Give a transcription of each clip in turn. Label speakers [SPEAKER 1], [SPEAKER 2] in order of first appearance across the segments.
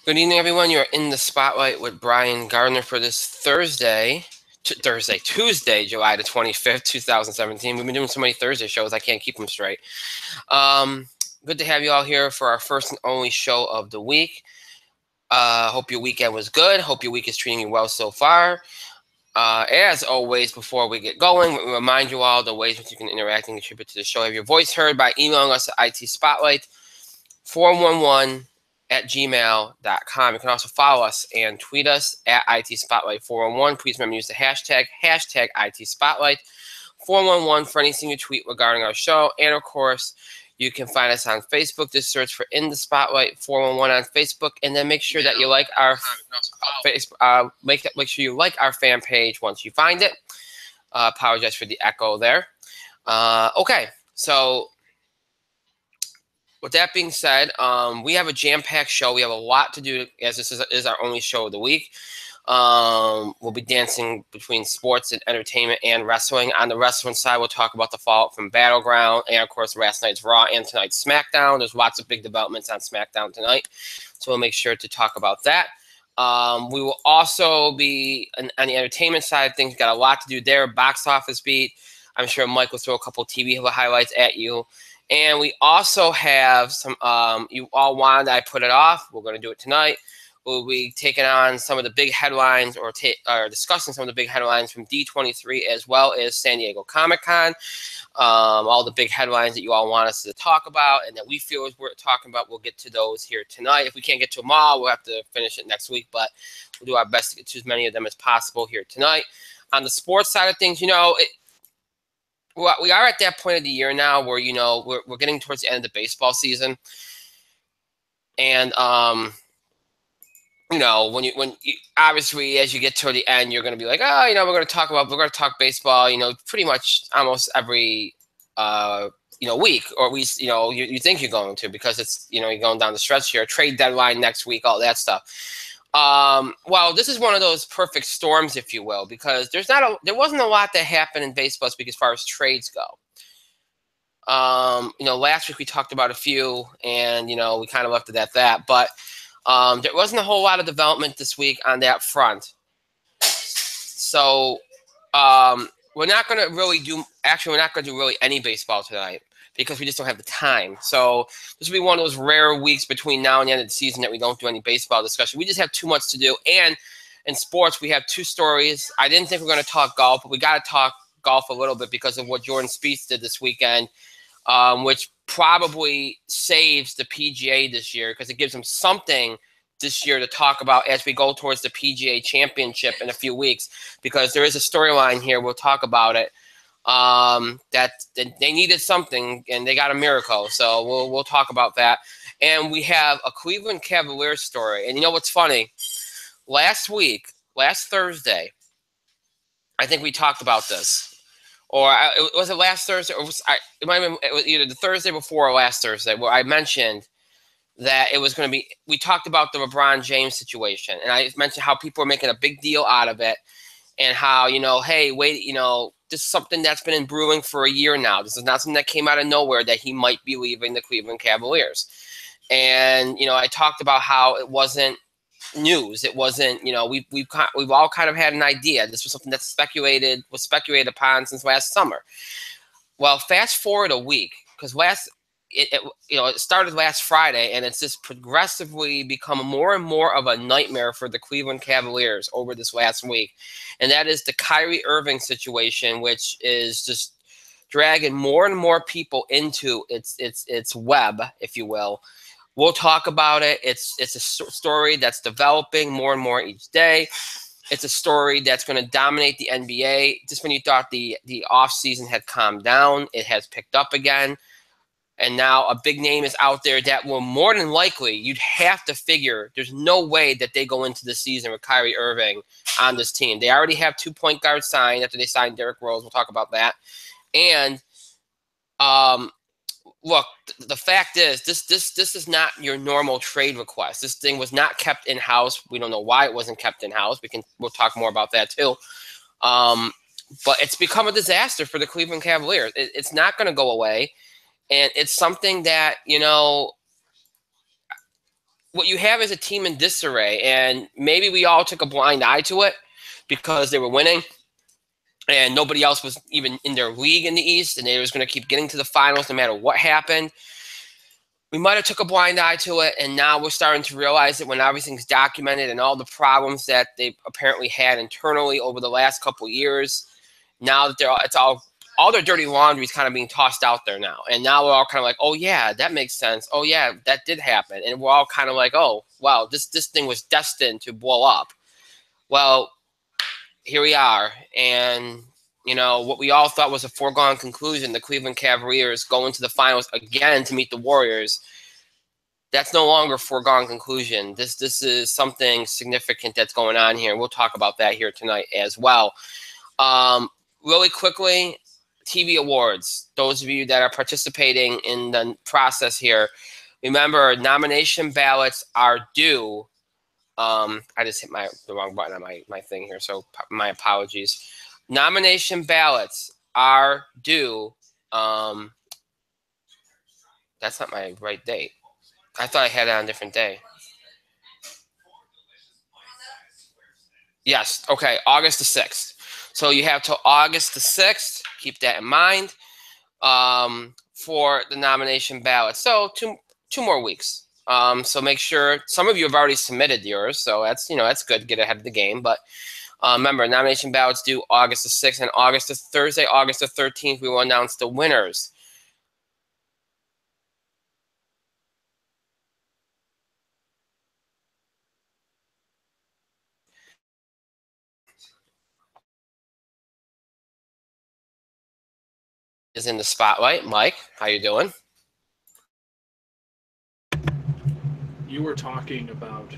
[SPEAKER 1] Good evening, everyone. You're in the spotlight with Brian Gardner for this Tuesday, July the 25th, 2017. We've been doing so many Thursday shows, I can't keep them straight. Good to have you all here for our first and only show of the week. Hope your weekend was good. Hope your week is treating you well so far. As always, before we get going, we remind you all the ways that you can interact and contribute to the show. Have your voice heard by emailing us at itspotlight411@gmail.com. You can also follow us and tweet us at itspotlight411. Please remember to use the hashtag itspotlight411 for anything you tweet regarding our show. And of course, you can find us on Facebook. Just search for In the Spotlight 411 on Facebook, and then make sure that you like our Facebook. Make sure you like our fan page once you find it. Apologize for the echo there. Okay, so with that being said, we have a jam-packed show. We have a lot to do, as this is our only show of the week. We'll be dancing between sports and entertainment and wrestling. On the wrestling side, we'll talk about the fallout from Battleground and, of course, last night's Raw and tonight's SmackDown. There's lots of big developments on SmackDown tonight, so we'll make sure to talk about that. We will also be, on the entertainment side of things, got a lot to do there. Box office beat. I'm sure Mike will throw a couple TV highlights at you. And we also have some, you all wanted I put it off. We're going to do it tonight. We'll be taking on some of the big headlines or discussing some of the big headlines from D23 as well as San Diego Comic Con. All the big headlines that you all want us to talk about and that we feel is worth talking about. We'll get to those here tonight. If we can't get to them all, we'll have to finish it next week, but we'll do our best to get to as many of them as possible here tonight. On the sports side of things, well, we are at that point of the year now where, we're getting towards the end of the baseball season. And, when obviously as you get toward the end, you're going to be like, we're going to talk baseball, pretty much almost every, week, or at least, you think you're going to, because it's, you're going down the stretch here, trade deadline next week, all that stuff. Well, this is one of those perfect storms, if you will, because there wasn't a lot that happened in baseball this week as far as trades go. Last week we talked about a few, and we kind of left it at that. But there wasn't a whole lot of development this week on that front. So we're not going to really do. Actually, we're not going to do really any baseball tonight, because we just don't have the time. So this will be one of those rare weeks between now and the end of the season that we don't do any baseball discussion. We just have too much to do. And in sports, we have two stories. I didn't think we were going to talk golf, but we got to talk golf a little bit because of what Jordan Spieth did this weekend, which probably saves the PGA this year, because it gives them something this year to talk about as we go towards the PGA Championship in a few weeks, because there is a storyline here. We'll talk about it. That they needed something and they got a miracle. So we'll talk about that. And we have a Cleveland Cavaliers story. And you know what's funny? Last Thursday, I think we talked about this. Or was it last Thursday? Or it might have been, it was either the Thursday before or last Thursday, where I mentioned that it was going to be, we talked about the LeBron James situation. And I mentioned how people are making a big deal out of it. And how, hey, wait, this is something that's been in brewing for a year now. This is not something that came out of nowhere, that he might be leaving the Cleveland Cavaliers. And, I talked about how it wasn't news. It wasn't, we've all kind of had an idea. This was something that was speculated upon since last summer. Well, fast forward a week, because it started last Friday, and it's just progressively become more and more of a nightmare for the Cleveland Cavaliers over this last week. And that is the Kyrie Irving situation, which is just dragging more and more people into its web, if you will. We'll talk about it. It's a story that's developing more and more each day. It's a story that's going to dominate the NBA. Just when you thought the offseason had calmed down, it has picked up again. And now a big name is out there that will more than likely, you'd have to figure, there's no way that they go into the season with Kyrie Irving on this team. They already have 2 point guards signed after they signed Derrick Rose. We'll talk about that. And look, the fact is, this is not your normal trade request. This thing was not kept in-house. We don't know why it wasn't kept in-house. We'll talk more about that too. But it's become a disaster for the Cleveland Cavaliers. It's not going to go away. And it's something that, what you have is a team in disarray, and maybe we all took a blind eye to it because they were winning and nobody else was even in their league in the East, and they was going to keep getting to the finals no matter what happened. We might have took a blind eye to it, and now we're starting to realize it when everything's documented and all the problems that they apparently had internally over the last couple of years. Now that it's all their dirty laundry is kind of being tossed out there now, and now we're all kind of like, oh yeah, that makes sense. Oh yeah, that did happen, and we're all kind of like, oh wow, this thing was destined to blow up. Well, here we are, and what we all thought was a foregone conclusion, the Cleveland Cavaliers going to the finals again to meet the Warriors. That's no longer a foregone conclusion. This is something significant that's going on here, and we'll talk about that here tonight as well. Really quickly, TV awards. Those of you that are participating in the process here, remember, nomination ballots are due. I just hit the wrong button on my thing here, so my apologies. Nomination ballots are due. That's not my right date. I thought I had it on a different day. Yes, okay, August the 6th. So you have till August the 6th. Keep that in mind for the nomination ballot. So two more weeks. So make sure, some of you have already submitted yours, so that's good to get ahead of the game. But remember, nomination ballots due August the 6th, and Thursday, August the 13th, we will announce the winners. Is in the spotlight. Mike, how you doing?
[SPEAKER 2] You were talking about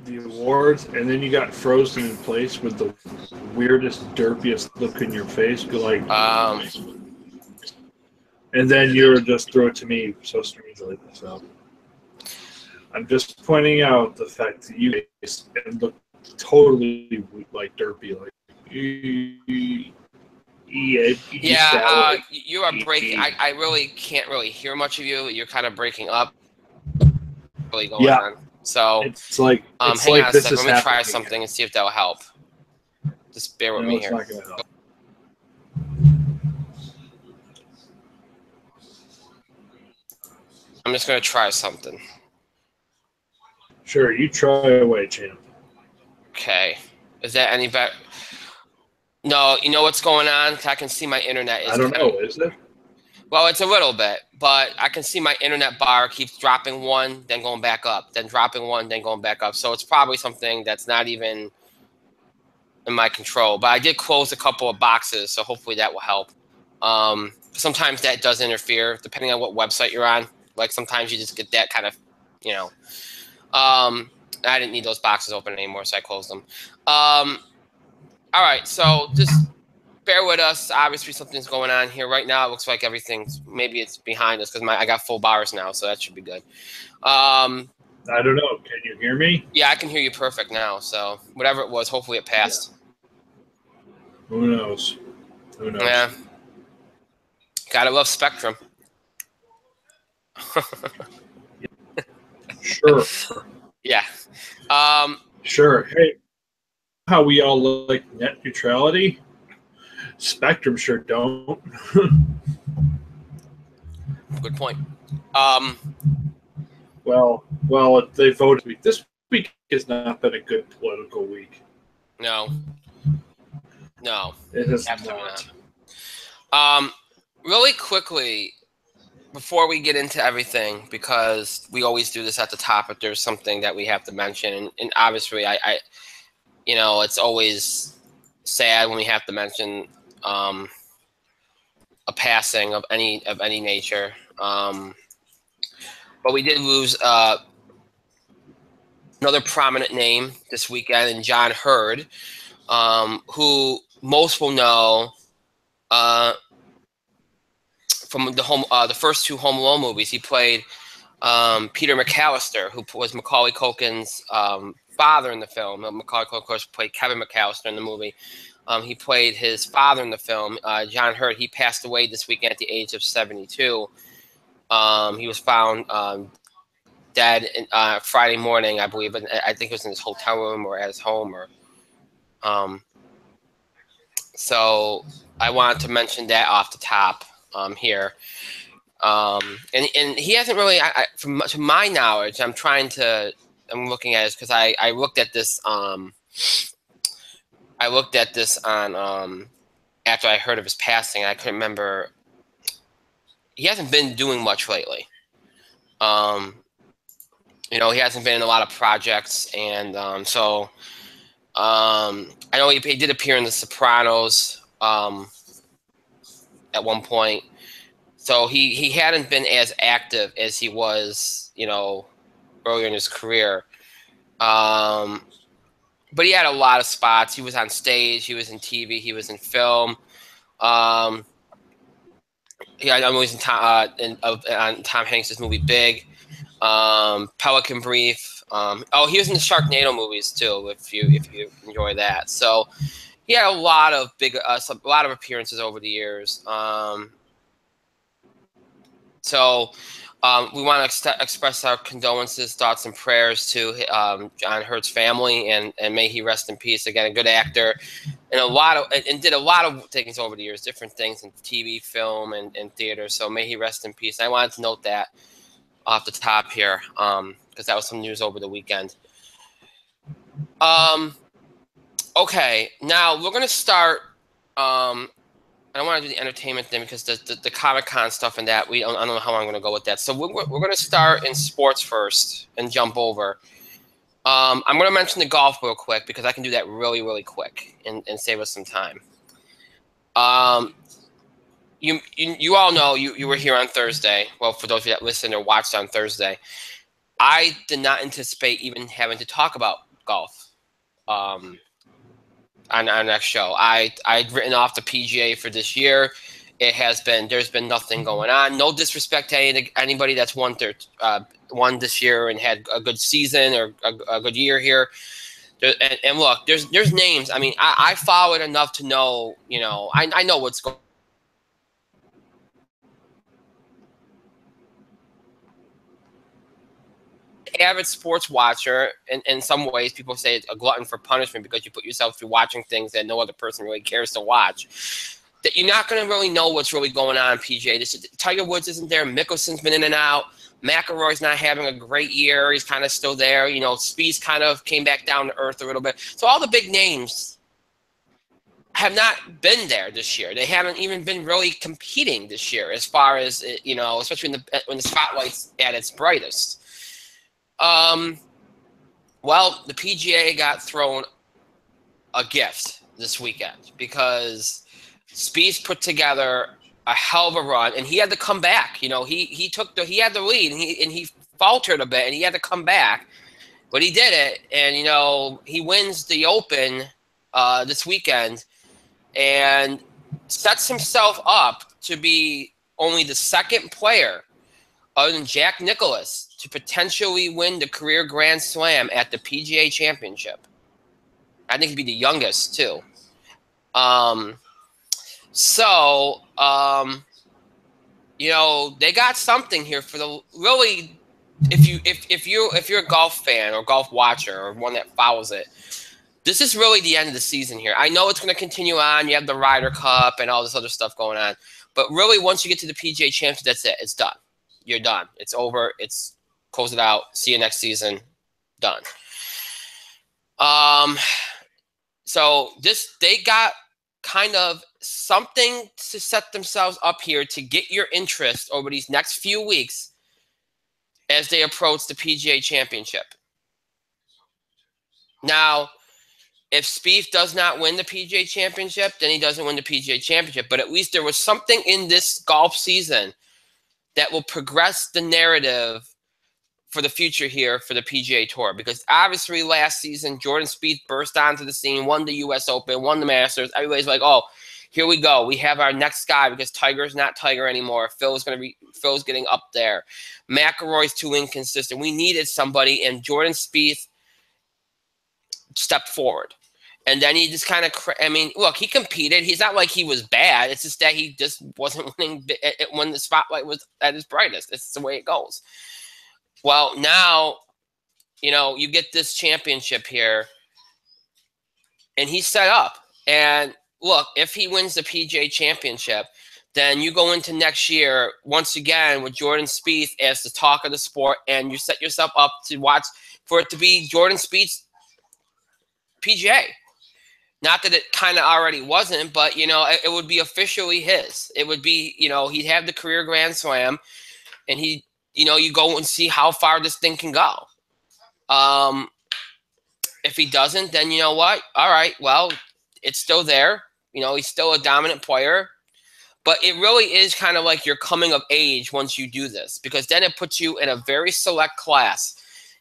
[SPEAKER 2] the awards, and then you got frozen in place with the weirdest, derpiest look in your face. You're like, and then you were just throw it to me so strangely. So I'm just pointing out the fact that you look totally like derpy, like.
[SPEAKER 1] Yeah, you are breaking. I really can't really hear much of you. You're kind of breaking up. Really going on. So
[SPEAKER 2] it's like
[SPEAKER 1] hang on a second. Let me try something and see if that'll help. Just bear with me here.
[SPEAKER 2] Not gonna help.
[SPEAKER 1] I'm just gonna try something.
[SPEAKER 2] Sure, you try away, champ.
[SPEAKER 1] Okay. Is that any better? No, you know what's going on? I can see my internet.
[SPEAKER 2] I don't know. Is it?
[SPEAKER 1] Well, it's a little bit, but I can see my internet bar keeps dropping one, then going back up, then dropping one, then going back up. So it's probably something that's not even in my control. But I did close a couple of boxes, so hopefully that will help. Sometimes that does interfere, depending on what website you're on. Like sometimes you just get that kind of, I didn't need those boxes open anymore, so I closed them. All right, so just bear with us. Obviously, something's going on here right now. It looks like maybe it's behind us because I got full bars now, so that should be good.
[SPEAKER 2] I don't know. Can you hear me?
[SPEAKER 1] Yeah, I can hear you perfect now. So whatever it was, hopefully it passed.
[SPEAKER 2] Yeah. Who knows?
[SPEAKER 1] Yeah. Gotta love Spectrum.
[SPEAKER 2] Sure.
[SPEAKER 1] Yeah.
[SPEAKER 2] Sure. Hey, how we all like net neutrality? Spectrum sure don't.
[SPEAKER 1] Good point.
[SPEAKER 2] Well, they voted this week has not been a good political week.
[SPEAKER 1] No,
[SPEAKER 2] it has
[SPEAKER 1] not. Really quickly, before we get into everything, because we always do this at the top, if there's something that we have to mention, and obviously, I it's always sad when we have to mention a passing of any nature. But we did lose another prominent name this weekend in John Hurd, who most will know from the first two Home Alone movies. He played Peter McAllister, who was Macaulay Culkin's father in the film. Macaulay Culkin, of course, played Kevin McAllister in the movie. He played his father in the film. John Hurd, he passed away this weekend at the age of 72. He was found dead Friday morning, I believe. And I think it was in his hotel room or at his home. So I wanted to mention that off the top here. And he hasn't really, to my knowledge, I'm looking at this because I looked at this. I looked at this on after I heard of his passing. I couldn't remember. He hasn't been doing much lately. He hasn't been in a lot of projects, and so I know he did appear in The Sopranos at one point. So he hadn't been as active as he was, earlier in his career. But he had a lot of spots. He was on stage. He was in TV. He was in film. I know he was on Tom Hanks' movie Big, Pelican Brief. He was in the Sharknado movies too. If you enjoy that, so he had a lot of appearances over the years. So we want to express our condolences, thoughts, and prayers to John Hurt's family, and may he rest in peace. Again, a good actor, and did a lot of things over the years, different things in TV, film, and theater. So may he rest in peace. I wanted to note that off the top here because that was some news over the weekend. Okay, now we're going to start. I don't want to do the entertainment thing because the Comic Con stuff and that I don't know how I'm going to go with that. So we're going to start in sports first and jump over. I'm going to mention the golf real quick because I can do that really, really quick and save us some time. You all know you were here on Thursday. Well, for those of you that listened or watched on Thursday, I did not anticipate even having to talk about golf. On our next show, I'd written off the PGA for this year. There's been nothing going on. No disrespect to anybody that's won this year and had a good season or a good year here. And look, there's names. I mean, I follow it enough to know. I know what's going. Avid sports watcher, in some ways, people say it's a glutton for punishment because you put yourself through watching things that no other person really cares to watch. That you're not going to really know what's really going on in PGA. Tiger Woods isn't there. Mickelson's been in and out. McIlroy's not having a great year. He's kind of still there. Spieth kind of came back down to earth a little bit. So all the big names have not been there this year. They haven't even been really competing this year as far as, especially when the spotlight's at its brightest. Well, the PGA got thrown a gift this weekend because Spieth put together a hell of a run, and he had to come back. He had the lead, and he faltered a bit, and he had to come back, but he did it, and he wins the Open this weekend, and sets himself up to be only the second player other than Jack Nicklaus to potentially win the career Grand Slam at the PGA Championship. I think he'd be the youngest too. They got something here for the really. If you're a golf fan or golf watcher or one that follows it, this is really the end of the season here. I know it's going to continue on. You have the Ryder Cup and all this other stuff going on, but really, once you get to the PGA Championship, that's it. It's done. You're done. It's over. Close it out. See you next season. Done. So they got kind of something to set themselves up here to get your interest over these next few weeks as they approach the PGA Championship. Now, if Spieth does not win the PGA Championship, then he doesn't win the PGA Championship. But at least there was something in this golf season that will progress the narrative for the future here for the PGA Tour. Because obviously last season, Jordan Spieth burst onto the scene, won the U.S. Open, won the Masters. Everybody's like, oh, here we go. We have our next guy because Tiger's not Tiger anymore. Phil's getting up there. McIlroy's too inconsistent. We needed somebody, and Jordan Spieth stepped forward. And then he just kind of, I mean, look, he competed. He's not like he was bad. It's just that he just wasn't winning when the spotlight was at his brightest. It's the way it goes. Well, now, you know, you get this championship here, and he's set up. And look, if he wins the PGA championship, then you go into next year once again with Jordan Spieth as the talk of the sport, and you set yourself up to watch for it to be Jordan Spieth's PGA. Not that it kind of already wasn't, but, you know, it would be officially his. It would be, you know, he'd have the career Grand Slam, and he, you know, you go and see how far this thing can go. If he doesn't, then you know what? All right, well, it's still there. You know, he's still a dominant player. But it really is kind of like your coming of age once you do this, because then it puts you in a very select class,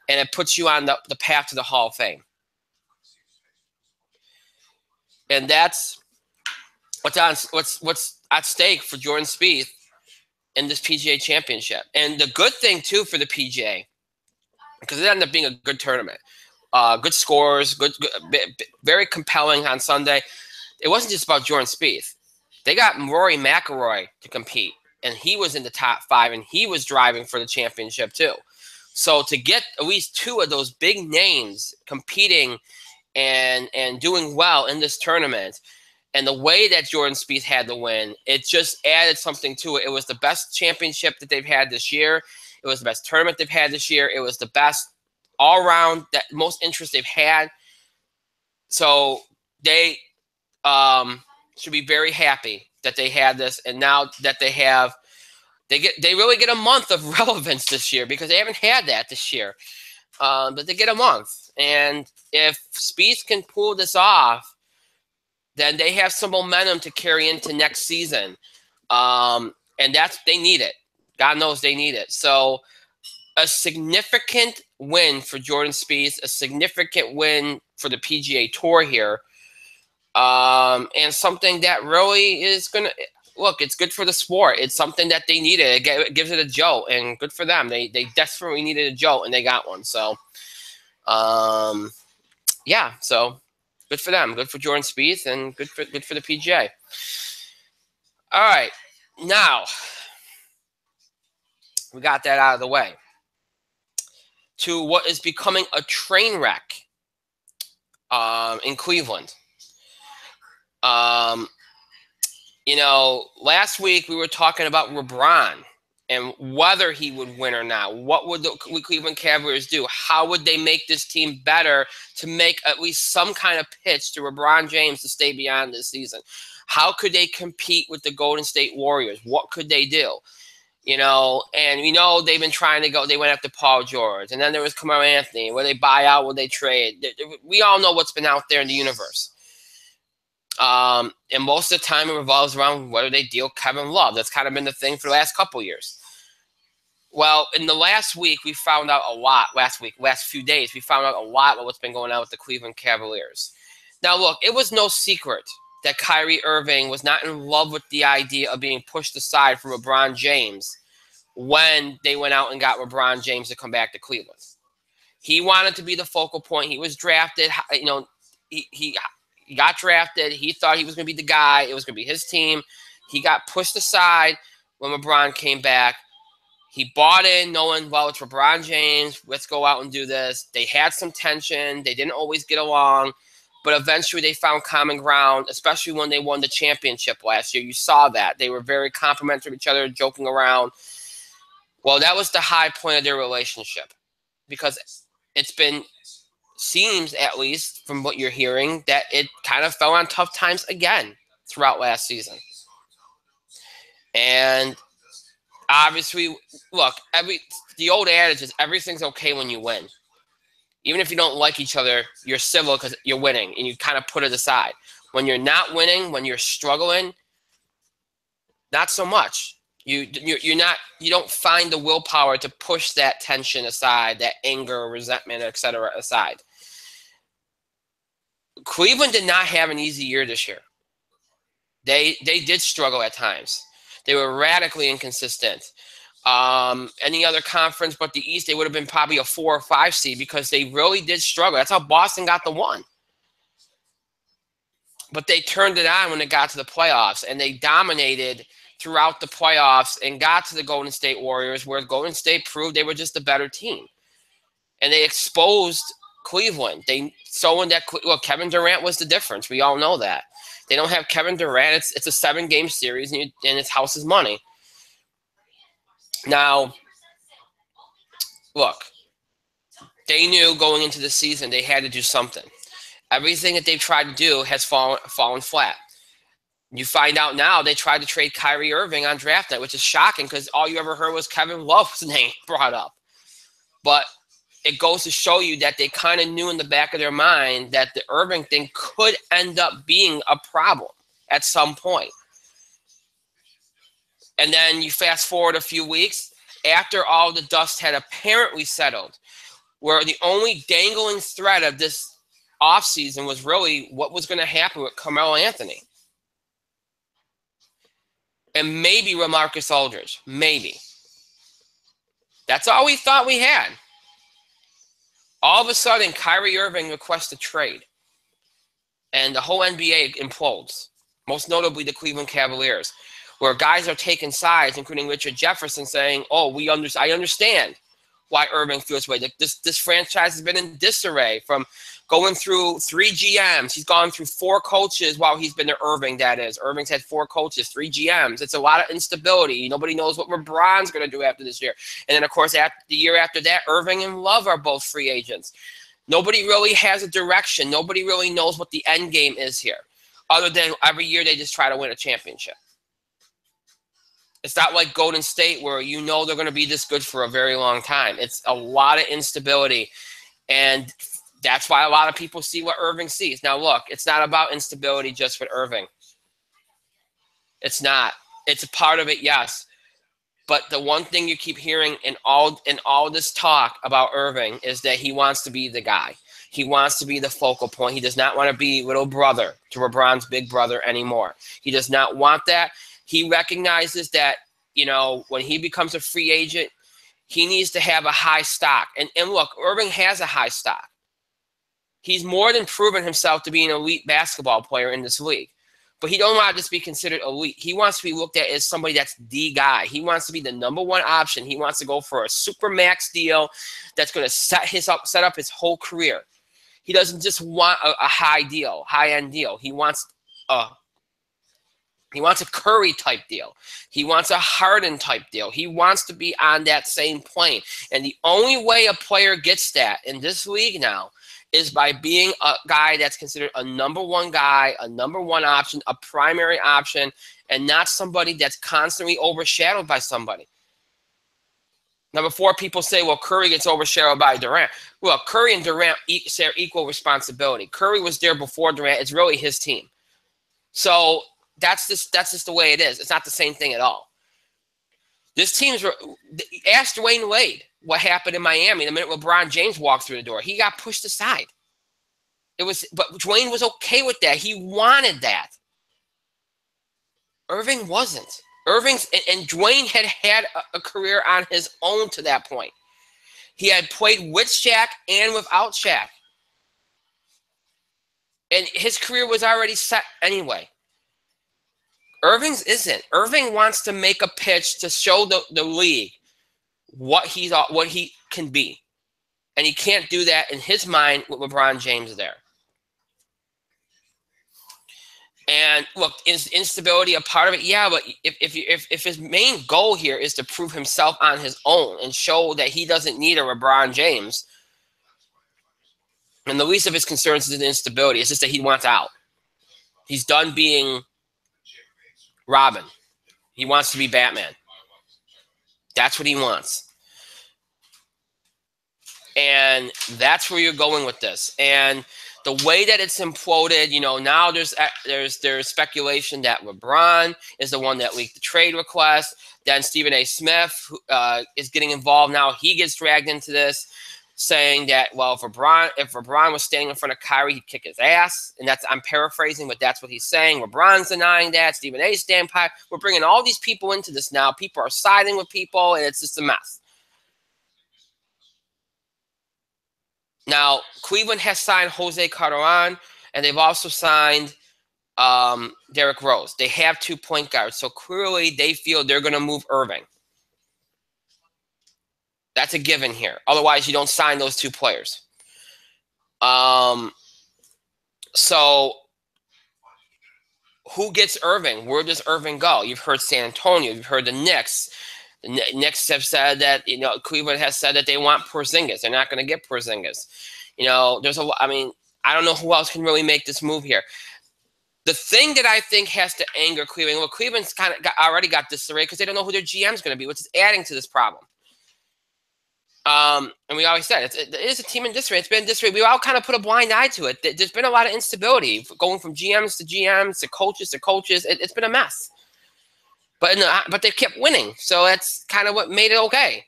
[SPEAKER 1] and it puts you on the path to the Hall of Fame. And that's what's at stake for Jordan Spieth in this PGA championship. And the good thing, too, for the PGA, because it ended up being a good tournament, good scores, good, very compelling on Sunday. It wasn't just about Jordan Spieth. They got Rory McIlroy to compete, and he was in the top 5, and he was driving for the championship, too. So to get at least 2 of those big names competing and doing well in this tournament, and the way that Jordan Spieth had to win, it just added something to it. It was the best championship that they've had this year. It was the best tournament they've had this year. It was the best all-around, that most interest they've had. So they should be very happy that they had this, and now that they have, they really get a month of relevance this year, because they haven't had that this year. But they get a month. And if Spieth can pull this off, then they have some momentum to carry into next season. And they need it. God knows they need it. So a significant win for Jordan Spieth, a significant win for the PGA Tour here. And something that really is going to, look, it's good for the sport. It's something that they needed. It gives it a jolt, and good for them. They desperately needed a jolt, and they got one. So, yeah, so good for them. Good for Jordan Spieth, and good for the PGA. All right, now we got that out of the way. To what is becoming a train wreck in Cleveland. You know, last week we were talking about LeBron and whether he would win or not. What would the Cleveland Cavaliers do? How would they make this team better to make at least some kind of pitch to LeBron James to stay beyond this season? How could they compete with the Golden State Warriors? What could they do? You know, and we know they've been trying to go. They went after Paul George, and then there was Carmelo Anthony. Will they buy out? Will they trade? We all know what's been out there in the universe. And most of the time it revolves around whether they deal Kevin Love. That's kind of been the thing for the last couple of years. Well, in the last week, we found out a lot. Last few days, we found out a lot of what's been going on with the Cleveland Cavaliers. Now, look, it was no secret that Kyrie Irving was not in love with the idea of being pushed aside from LeBron James when they went out and got LeBron James to come back to Cleveland. He wanted to be the focal point. He was drafted. You know, he got drafted. He thought he was going to be the guy. It was going to be his team. He got pushed aside when LeBron came back. He bought in knowing, well, it's LeBron James. Let's go out and do this. They had some tension. They didn't always get along. But eventually they found common ground, especially when they won the championship last year. You saw that. They were very complimentary of each other, joking around. Well, that was the high point of their relationship, because it's been, seems at least from what you're hearing, that it kind of fell on tough times again throughout last season. And obviously, look, the old adage is everything's okay when you win. Even if you don't like each other, you're civil because you're winning, and you kind of put it aside. When you're not winning, when you're struggling, not so much. You don't find the willpower to push that tension aside, that anger, resentment, etc. aside. Cleveland did not have an easy year this year. They did struggle at times. They were radically inconsistent. Any other conference but the East, they would have been probably a 4 or 5 seed, because they really did struggle. That's how Boston got the 1. but they turned it on when it got to the playoffs, and they dominated throughout the playoffs and got to the Golden State Warriors, where Golden State proved they were just a better team. And they exposed Cleveland. Kevin Durant was the difference. We all know that. They don't have Kevin Durant. It's a 7-game series, and it's house's money. Now, look, they knew going into the season they had to do something. Everything that they've tried to do has fallen flat. You find out now they tried to trade Kyrie Irving on draft night, which is shocking because all you ever heard was Kevin Love's name brought up. But it goes to show you that they kind of knew in the back of their mind that the Irving thing could end up being a problem at some point. And then you fast forward a few weeks after all the dust had apparently settled, where the only dangling thread of this offseason was really what was going to happen with Carmelo Anthony. And maybe LaMarcus Aldridge. Maybe. That's all we thought we had. All of a sudden, Kyrie Irving requests a trade. And the whole NBA implodes. Most notably the Cleveland Cavaliers, where guys are taking sides, including Richard Jefferson, saying, I understand why Irving feels way. This franchise has been in disarray from going through 3 GMs. He's gone through 4 coaches while he's been there. Irving, that is. Irving's had 4 coaches, 3 GMs. It's a lot of instability. Nobody knows what LeBron's going to do after this year. And then, of course, the year after that, Irving and Love are both free agents. Nobody really has a direction. Nobody really knows what the end game is here, other than every year they just try to win a championship. It's not like Golden State where you know they're going to be this good for a very long time. It's a lot of instability, and that's why a lot of people see what Irving sees. Now, look, it's not about instability just with Irving. It's not. It's a part of it, yes. But the one thing you keep hearing in all this talk about Irving is that he wants to be the guy. He wants to be the focal point. He does not want to be little brother to LeBron's big brother anymore. He does not want that. He recognizes that, when he becomes a free agent, he needs to have a high stock. And look, Irving has a high stock. He's more than proven himself to be an elite basketball player in this league. But he don't want to just be considered elite. He wants to be looked at as somebody that's the guy. He wants to be the #1 option. He wants to go for a super max deal that's going to set up his whole career. He doesn't just want a high-end deal. He wants a Curry type deal. He wants a Harden type deal. He wants to be on that same plane. And the only way a player gets that in this league now is by being a guy that's considered a #1 guy, a #1 option, a primary option, and not somebody that's constantly overshadowed by somebody. Now, before people say, well, Curry gets overshadowed by Durant. Well, Curry and Durant share equal responsibility. Curry was there before Durant. It's really his team. So that's just the way it is. It's not the same thing at all. This team's – ask Dwayne Wade what happened in Miami the minute LeBron James walked through the door. He got pushed aside. But Dwayne was okay with that. He wanted that. Irving wasn't. And Dwayne had a career on his own to that point. He had played with Shaq and without Shaq. And his career was already set anyway. Irving's isn't. Irving wants to make a pitch to show the league what he can be. And he can't do that in his mind with LeBron James there. And look, is instability a part of it? Yeah, but if his main goal here is to prove himself on his own and show that he doesn't need a LeBron James, and the least of his concerns is the instability. It's just that he wants out. He's done being Robin. He wants to be Batman. That's what he wants. And that's where you're going with this. And the way that it's imploded, now there's speculation that LeBron is the one that leaked the trade request. Then Stephen A. Smith is getting involved now. He gets dragged into this, saying that, well, if LeBron was standing in front of Kyrie, he'd kick his ass. And I'm paraphrasing, but that's what he's saying. LeBron's denying that. Stephen A. standing by. We're bringing all these people into this now. People are siding with people, and it's just a mess. Now, Cleveland has signed Jose Carderon, and they've also signed Derrick Rose. They have 2 point guards, so clearly they feel they're going to move Irving. That's a given here. Otherwise, you don't sign those 2 players. So who gets Irving? Where does Irving go? You've heard San Antonio. You've heard the Knicks. The Knicks have said that, Cleveland has said that they want Porzingis. They're not going to get Porzingis. There's I don't know who else can really make this move here. The thing that I think has to anger Cleveland, well, Cleveland's kind of already got disarray because they don't know who their GM is going to be, which is adding to this problem. And we always said it is a team in disarray. It's been disarray. We all kind of put a blind eye to it. There's been a lot of instability going from GMs to GMs to coaches to coaches. It's been a mess. But they kept winning, so that's kind of what made it okay.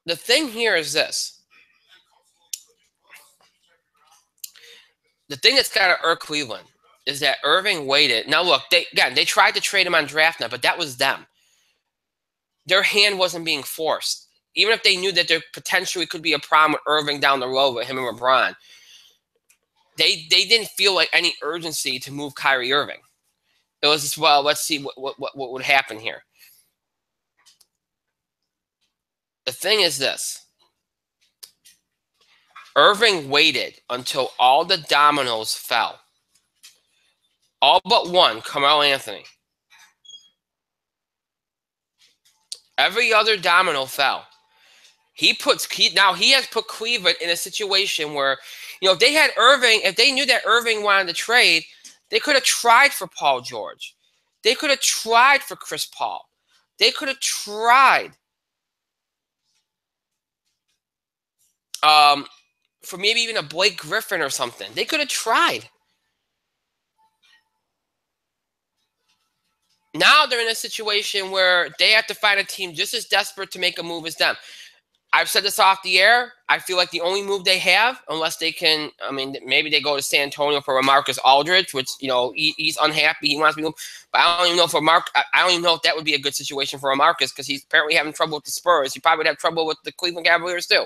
[SPEAKER 1] The thing here is this. The thing that's got to irk Cleveland is that Irving waited. Now, look, they tried to trade him on draft night, but that was them. Their hand wasn't being forced. Even if they knew that there potentially could be a problem with Irving down the road with him and LeBron, they didn't feel like any urgency to move Kyrie Irving. It was just, well, let's see what would happen here. The thing is this. Irving waited until all the dominoes fell. All but one, Carmelo Anthony. Every other domino fell. He has put Cleveland in a situation where, if they had Irving, if they knew that Irving wanted to trade, they could have tried for Paul George. They could have tried for Chris Paul. They could have tried for maybe even a Blake Griffin or something. They could have tried. Now they're in a situation where they have to find a team just as desperate to make a move as them. I've said this off the air. I feel like the only move they have, unless they can, maybe they go to San Antonio for Marcus Aldridge, which, he's unhappy. He wants to be moved. But I don't even know I don't even know if that would be a good situation for Marcus because he's apparently having trouble with the Spurs. He probably would have trouble with the Cleveland Cavaliers too.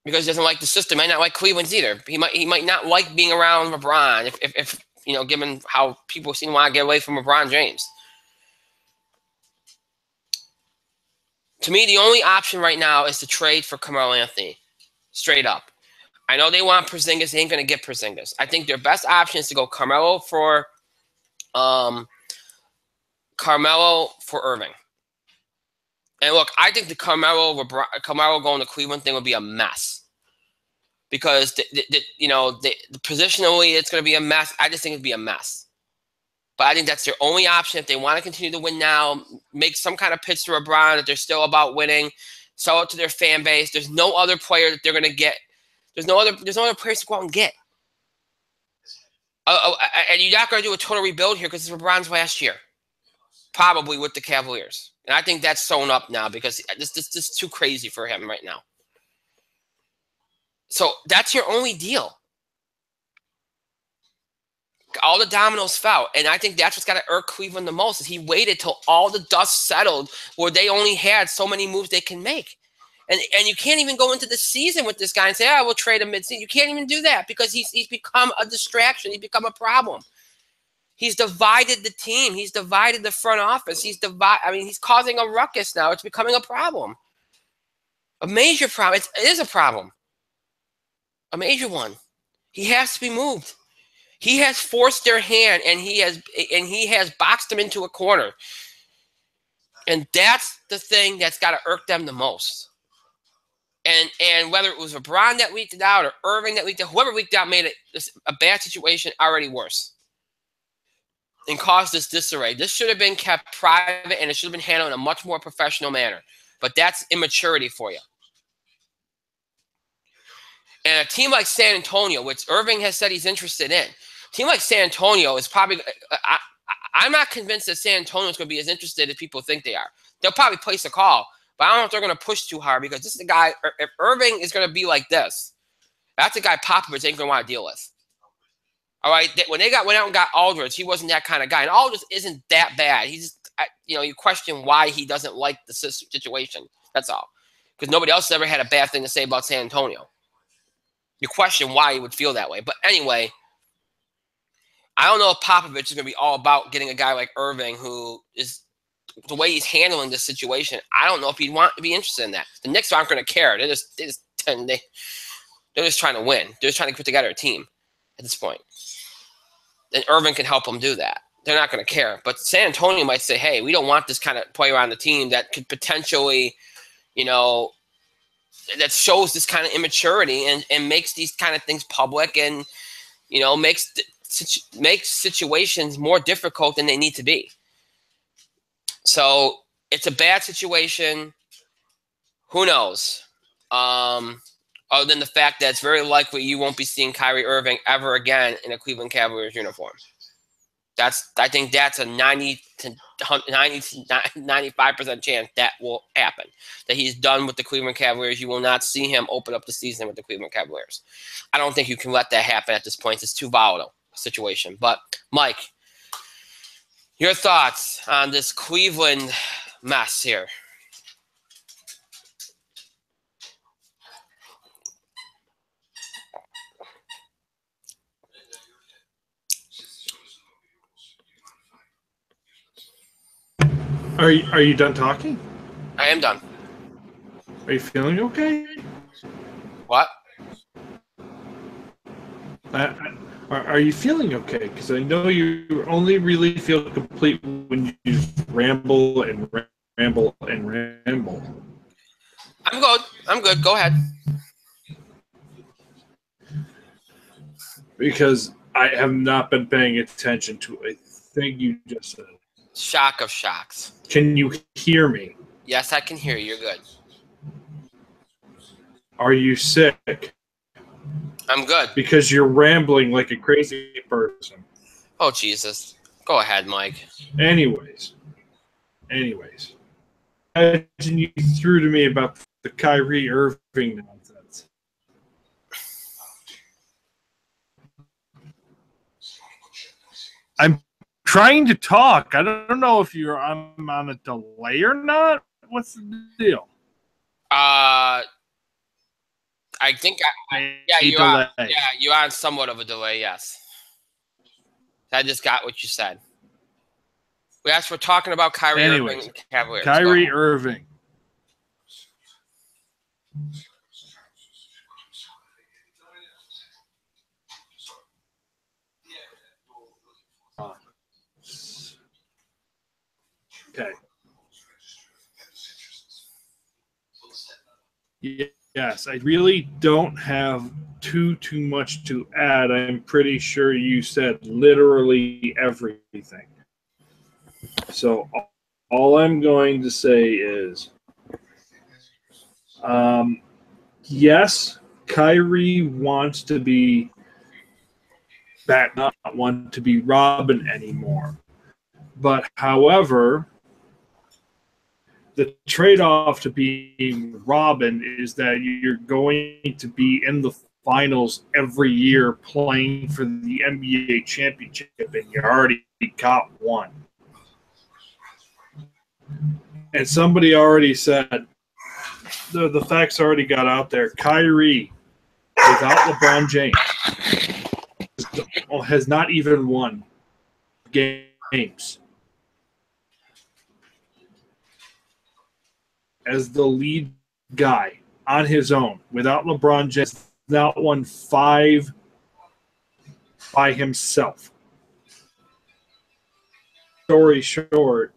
[SPEAKER 1] Because he doesn't like the system. He might not like Cleveland's either. He might not like being around LeBron if given how people seem to want to get away from LeBron James. To me, the only option right now is to trade for Carmelo Anthony, straight up. I know they want Porzingis. They ain't going to get Porzingis. I think their best option is to go Carmelo for Irving. And look, I think the Carmelo going to Cleveland thing would be a mess. Because, positionally, it's going to be a mess. I just think it'd be a mess. But I think that's their only option if they want to continue to win now, make some kind of pitch to LeBron that they're still about winning, sell it to their fan base. There's no other player that they're going to get. There's no other players to go out and get. And you're not going to do a total rebuild here because it's LeBron's last year, probably with the Cavaliers. And I think that's sewn up now because this is too crazy for him right now. So that's your only deal. All the dominoes fell. And I think that's what's got to irk Cleveland the most is he waited till all the dust settled where they only had so many moves they can make. And you can't even go into the season with this guy and say, we'll trade him mid-season. You can't even do that because he's become a distraction. He's become a problem. He's divided the team. He's divided the front office. He's causing a ruckus now. It's becoming a problem. A major problem. It is a problem. A major one. He has to be moved. He has forced their hand, and he has boxed them into a corner. And that's the thing that's got to irk them the most. And whether it was LeBron that leaked it out or Irving that leaked it, whoever leaked out made it a bad situation already worse and caused this disarray. This should have been kept private, and it should have been handled in a much more professional manner. But that's immaturity for you. And a team like San Antonio, which Irving has said he's interested in, a team like San Antonio is probably I'm not convinced that San Antonio is going to be as interested as people think they are. They'll probably place a call, but I don't know if they're going to push too hard because this is the guy, if Irving is going to be like this, that's a guy Popovich ain't going to want to deal with. All right, when they went out and got Aldridge, he wasn't that kind of guy. And Aldridge isn't that bad. He's just, you question why he doesn't like the situation. That's all. Because nobody else has ever had a bad thing to say about San Antonio. You question why he would feel that way. But anyway, I don't know if Popovich is going to be all about getting a guy like Irving, who is the way he's handling this situation. I don't know if he'd want to be interested in that. The Knicks aren't going to care. They're just trying to win. They're just trying to put together a team at this point. And Irving can help them do that. They're not going to care. But San Antonio might say, hey, we don't want this kind of player on the team that could potentially, that shows this kind of immaturity and makes these kind of things public and, makes situations more difficult than they need to be. So it's a bad situation. Who knows? Other than the fact that it's very likely you won't be seeing Kyrie Irving ever again in a Cleveland Cavaliers uniform. I think that's a 90 to 95% chance that will happen. That he's done with the Cleveland Cavaliers. You will not see him open up the season with the Cleveland Cavaliers. I don't think you can let that happen at this point. It's too volatile a situation. But Mike, your thoughts on this Cleveland mess here?
[SPEAKER 2] Are you done talking?
[SPEAKER 1] I am done.
[SPEAKER 2] Are you feeling okay?
[SPEAKER 1] What?
[SPEAKER 2] Are you feeling okay? Because I know you only really feel complete when you ramble and ramble and ramble.
[SPEAKER 1] I'm good. Go ahead.
[SPEAKER 2] Because I have not been paying attention to a thing you just said.
[SPEAKER 1] Shock of shocks.
[SPEAKER 2] Can you hear me?
[SPEAKER 1] Yes, I can hear you. You're good.
[SPEAKER 2] Are you sick?
[SPEAKER 1] I'm good.
[SPEAKER 2] Because you're rambling like a crazy person.
[SPEAKER 1] Oh, Jesus. Go ahead, Mike.
[SPEAKER 2] Anyways. Imagine you threw to me about the Kyrie Irving nonsense. I'm trying to talk. I don't know if I'm on a delay or not. What's the deal?
[SPEAKER 1] I think you're on, you're on somewhat of a delay. Yes, I just got what you said. We're talking about Kyrie Irving and Cavaliers.
[SPEAKER 2] Kyrie Irving. Okay. Yes, I really don't have too much to add. I'm pretty sure you said literally everything. So all I'm going to say is, yes, Kyrie wants to be not want to be Robin anymore. But however, the trade-off to being Robin is that you're going to be in the finals every year playing for the NBA championship, and you already got one. And somebody already said, the facts already got out there, Kyrie, without LeBron James, has not even won games. As the lead guy on his own, without LeBron James, not won 5 by himself. Story short,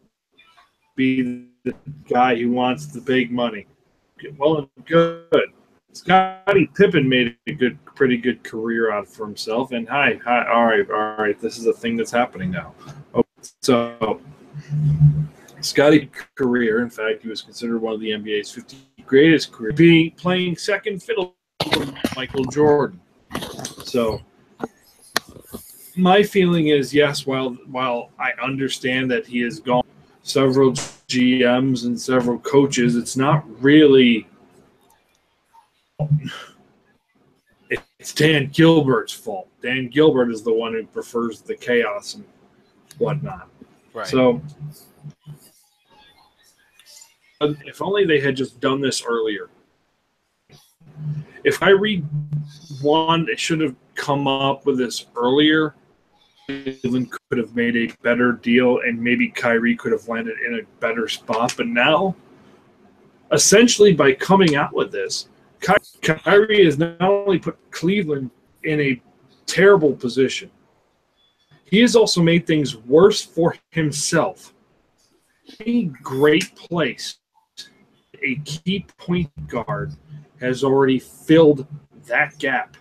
[SPEAKER 2] be the guy who wants the big money. Well, good. Scottie Pippen made a pretty good career out for himself. And hi, all right. This is a thing that's happening now. So Scottie's career, in fact, he was considered one of the NBA's 50 greatest careers, playing second fiddle to Michael Jordan. So my feeling is, yes, while I understand that he has gone several GMs and several coaches, it's not really it's Dan Gilbert's fault. Dan Gilbert is the one who prefers the chaos and whatnot.
[SPEAKER 1] Right.
[SPEAKER 2] So if only they had just done this earlier. If Kyrie one, it should have come up with this earlier. Cleveland could have made a better deal, and maybe Kyrie could have landed in a better spot. But now, essentially, by coming out with this, Kyrie has not only put Cleveland in a terrible position, he has also made things worse for himself. A great place, a key point guard has already filled that gap.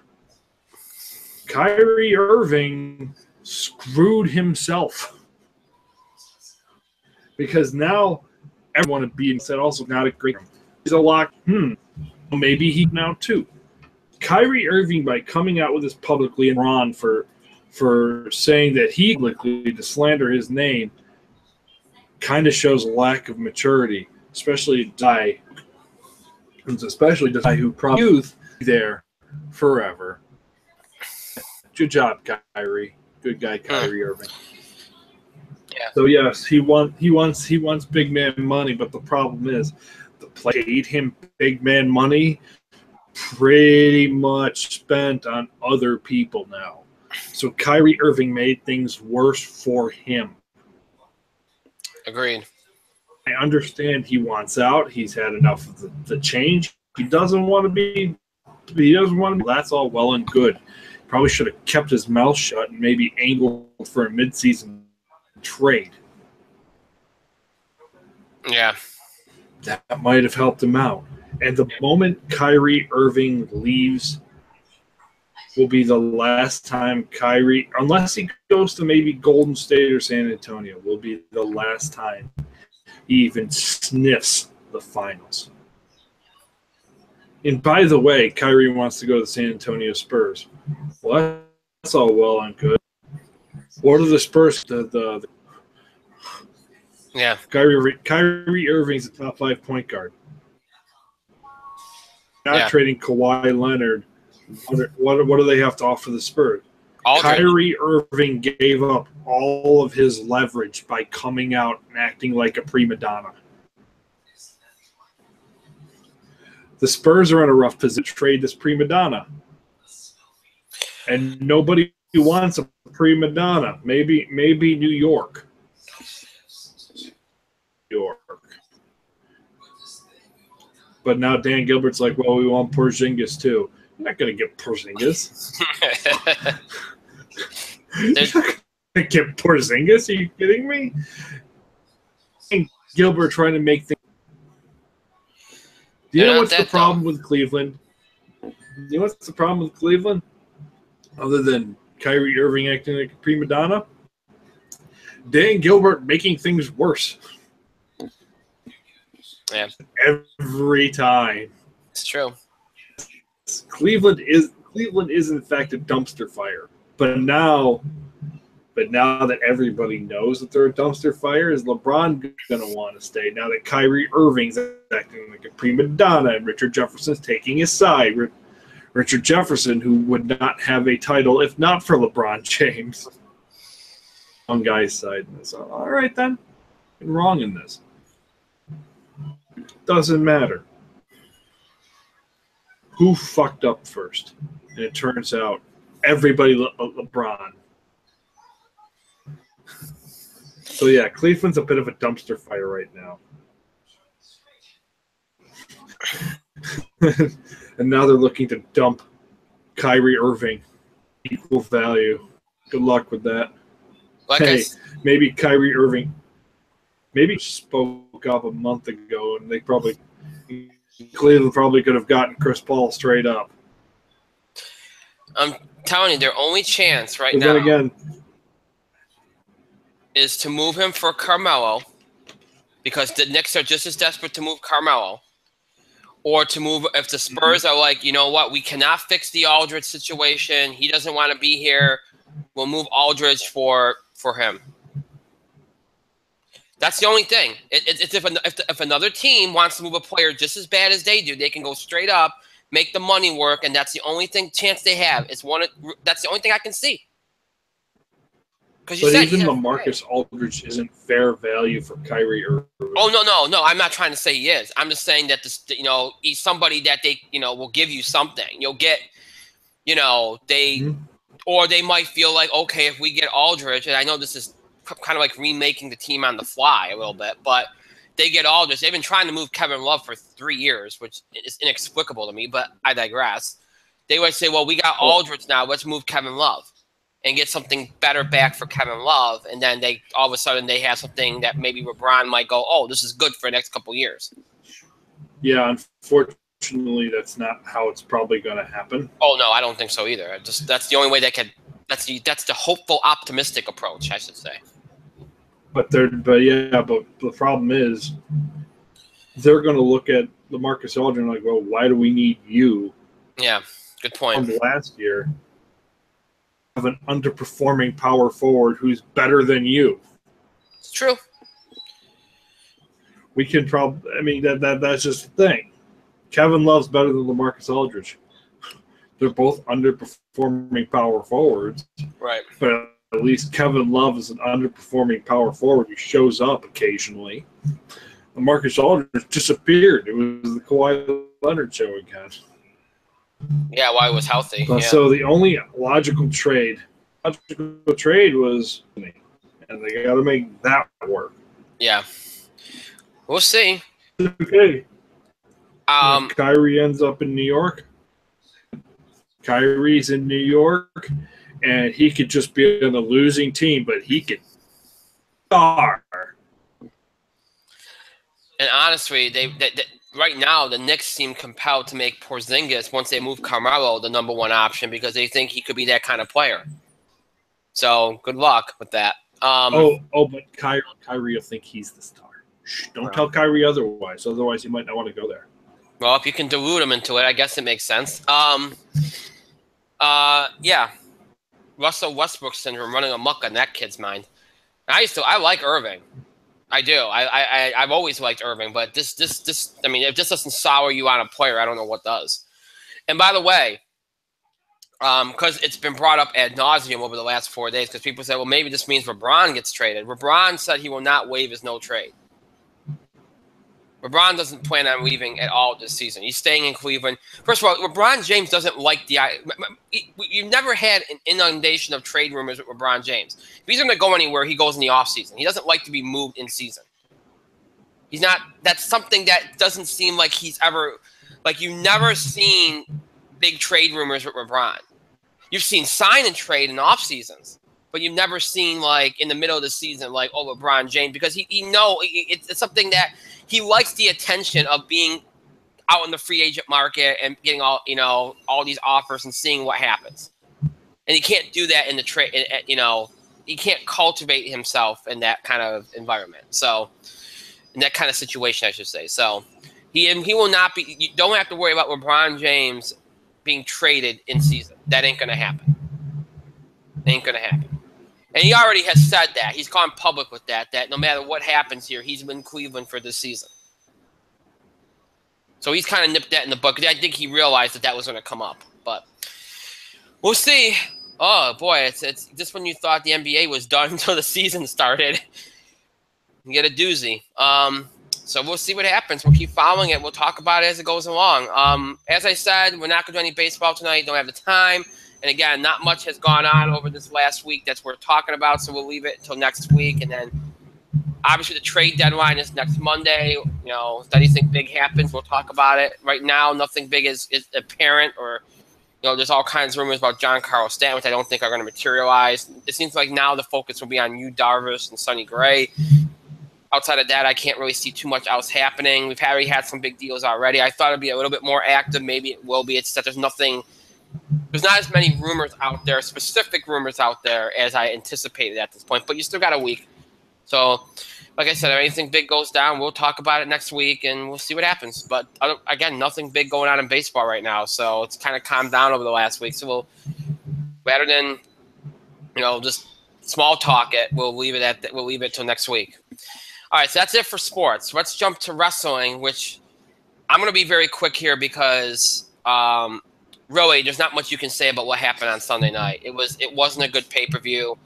[SPEAKER 2] Kyrie Irving screwed himself because now everyone would be said also not a great. He's a lock. Maybe he now too. Kyrie Irving, by coming out with this publicly, and Ron for saying that he publicly to slander his name, kind of shows a lack of maturity, especially the guy who probably youth there forever. Good job, Kyrie. Good guy, Kyrie Irving.
[SPEAKER 1] Yeah.
[SPEAKER 2] So yes, he wants big man money, but the problem is the player paid him big man money pretty much spent on other people now. So Kyrie Irving made things worse for him.
[SPEAKER 1] Agreed.
[SPEAKER 2] I understand he wants out. He's had enough of the change. He doesn't want to be. That's all well and good. Probably should have kept his mouth shut and maybe angled for a midseason trade.
[SPEAKER 1] Yeah.
[SPEAKER 2] That might have helped him out. And the moment Kyrie Irving leaves will be the last time Kyrie, unless he goes to maybe Golden State or San Antonio, will be the last time he even sniffs the finals. And by the way, Kyrie wants to go to the San Antonio Spurs. Well, that's all well and good. What are the Spurs?
[SPEAKER 1] Yeah.
[SPEAKER 2] Kyrie Irving's a top 5 point guard. Not trading Kawhi Leonard. What do they have to offer the Spurs? Kyrie Irving gave up all of his leverage by coming out and acting like a prima donna. The Spurs are in a rough position to trade this prima donna. And nobody wants a prima donna. Maybe New York. But now Dan Gilbert's like, well, we want Porzingis too. You're not going to get Porzingis. You're not going to get Porzingis? Are you kidding me? And Gilbert trying to make things. Do you know what's the problem with Cleveland? You know what's the problem with Cleveland? Other than Kyrie Irving acting like a prima donna? Dan Gilbert making things worse.
[SPEAKER 1] Yeah.
[SPEAKER 2] Every time.
[SPEAKER 1] It's true.
[SPEAKER 2] Cleveland is in fact a dumpster fire. But now that everybody knows that they're a dumpster fire, is LeBron going to want to stay? Now that Kyrie Irving's acting like a prima donna and Richard Jefferson's taking his side. Richard Jefferson, who would not have a title if not for LeBron James. On guy's side. So, all right, then. I'm wrong in this. Doesn't matter. Who fucked up first? And it turns out everybody LeBron. So, yeah, Cleveland's a bit of a dumpster fire right now. And now they're looking to dump Kyrie Irving. Equal value. Good luck with that. Maybe Kyrie Irving spoke up a month ago, and Cleveland probably could have gotten Chris Paul straight up.
[SPEAKER 1] I'm telling you, their only chance right now is to move him for Carmelo, because the Knicks are just as desperate to move Carmelo, or to move if the Spurs are like, you know what, we cannot fix the Aldridge situation. He doesn't want to be here. We'll move Aldridge for him. That's the only thing. It's if another team wants to move a player just as bad as they do, they can go straight up, make the money work, and that's the only chance they have. That's the only thing I can see.
[SPEAKER 2] But even LaMarcus Aldridge isn't fair value for Kyrie Irving.
[SPEAKER 1] Oh no! I'm not trying to say he is. I'm just saying that he's somebody that they will give you something. You'll get you know, or they might feel like, okay, if we get Aldridge, and I know this is kind of like remaking the team on the fly a little bit, but they get Aldridge. They've been trying to move Kevin Love for 3 years, which is inexplicable to me, but I digress. They would say, well, we got Aldridge now. Let's move Kevin Love and get something better back for Kevin Love. And then they all of a sudden they have something that maybe LeBron might go, oh, this is good for the next couple of years.
[SPEAKER 2] Yeah, unfortunately, that's not how it's probably going to happen.
[SPEAKER 1] Oh, no, I don't think so either. That's the only way that could that's the hopeful, optimistic approach, I should say.
[SPEAKER 2] But the problem is they're going to look at LaMarcus Aldridge and like, well, why do we need you?
[SPEAKER 1] Yeah, good point.
[SPEAKER 2] From last year, have an underperforming power forward who's better than you.
[SPEAKER 1] It's true.
[SPEAKER 2] We can probably. I mean, that's just the thing. Kevin Love's better than LaMarcus Aldridge. They're both underperforming power forwards.
[SPEAKER 1] Right.
[SPEAKER 2] But at least Kevin Love is an underperforming power forward who shows up occasionally. LaMarcus Aldridge disappeared. It was the Kawhi Leonard show again.
[SPEAKER 1] Yeah, while he was healthy. Yeah.
[SPEAKER 2] So the only logical trade was, and they got to make that work.
[SPEAKER 1] Yeah. We'll see.
[SPEAKER 2] Okay. Kyrie ends up in New York. Kyrie's in New York, and he could just be on the losing team, but he could star.
[SPEAKER 1] And honestly, they right now the Knicks seem compelled to make Porzingis, once they move Carmelo, the number one option because they think he could be that kind of player. So good luck with that.
[SPEAKER 2] But Kyrie will think he's the star. Shh, don't tell Kyrie otherwise. Otherwise, he might not want to go there.
[SPEAKER 1] Well, if you can delude him into it, I guess it makes sense. Yeah. Russell Westbrook syndrome running amok on that kid's mind. I like Irving. I do. I've always liked Irving, but this I mean, if this doesn't sour you on a player, I don't know what does. And by the way, because it's been brought up ad nauseum over the last 4 days, because people say, well, maybe this means LeBron gets traded. LeBron said he will not waive his no trade. LeBron doesn't plan on leaving at all this season. He's staying in Cleveland. First of all, LeBron James doesn't like the – you've never had an inundation of trade rumors with LeBron James. If he's going to go anywhere, he goes in the offseason. He doesn't like to be moved in season. He's not – that's something that doesn't seem like he's ever – like you've never seen big trade rumors with LeBron. You've seen sign and trade in off seasons, but you've never seen like in the middle of the season like, oh, LeBron James, because it's something that – he likes the attention of being out in the free agent market and getting all these offers and seeing what happens. And he can't do that in the trade. He can't cultivate himself in that kind of environment. So, in that kind of situation, I should say. So, he will not be. You don't have to worry about LeBron James being traded in season. That ain't gonna happen. Ain't gonna happen. And he already has said that. He's gone public with that no matter what happens here, he's in Cleveland for this season. So he's kind of nipped that in the bud. I think he realized that was going to come up. But we'll see. Oh, boy, it's just when you thought the NBA was done until the season started. You get a doozy. So we'll see what happens. We'll keep following it. We'll talk about it as it goes along. As I said, we're not going to do any baseball tonight. Don't have the time. And again, not much has gone on over this last week that's worth talking about, so we'll leave it until next week. And then, obviously, the trade deadline is next Monday. If anything big happens, we'll talk about it. Right now, nothing big is apparent, or there's all kinds of rumors about John Carlos Stanton, which I don't think are going to materialize. It seems like now the focus will be on Yu Darvish and Sonny Gray. Outside of that, I can't really see too much else happening. We've already had some big deals already. I thought it'd be a little bit more active. Maybe it will be. It's that there's not as many rumors out there, specific rumors out there, as I anticipated at this point. But you still got a week. So, like I said, if anything big goes down, we'll talk about it next week, and we'll see what happens. But, again, nothing big going on in baseball right now. So it's kind of calmed down over the last week. So rather than, just small talk it, we'll leave it till next week. All right, so that's it for sports. Let's jump to wrestling, which I'm going to be very quick here because really, there's not much you can say about what happened on Sunday night. It wasn't a good pay-per-view.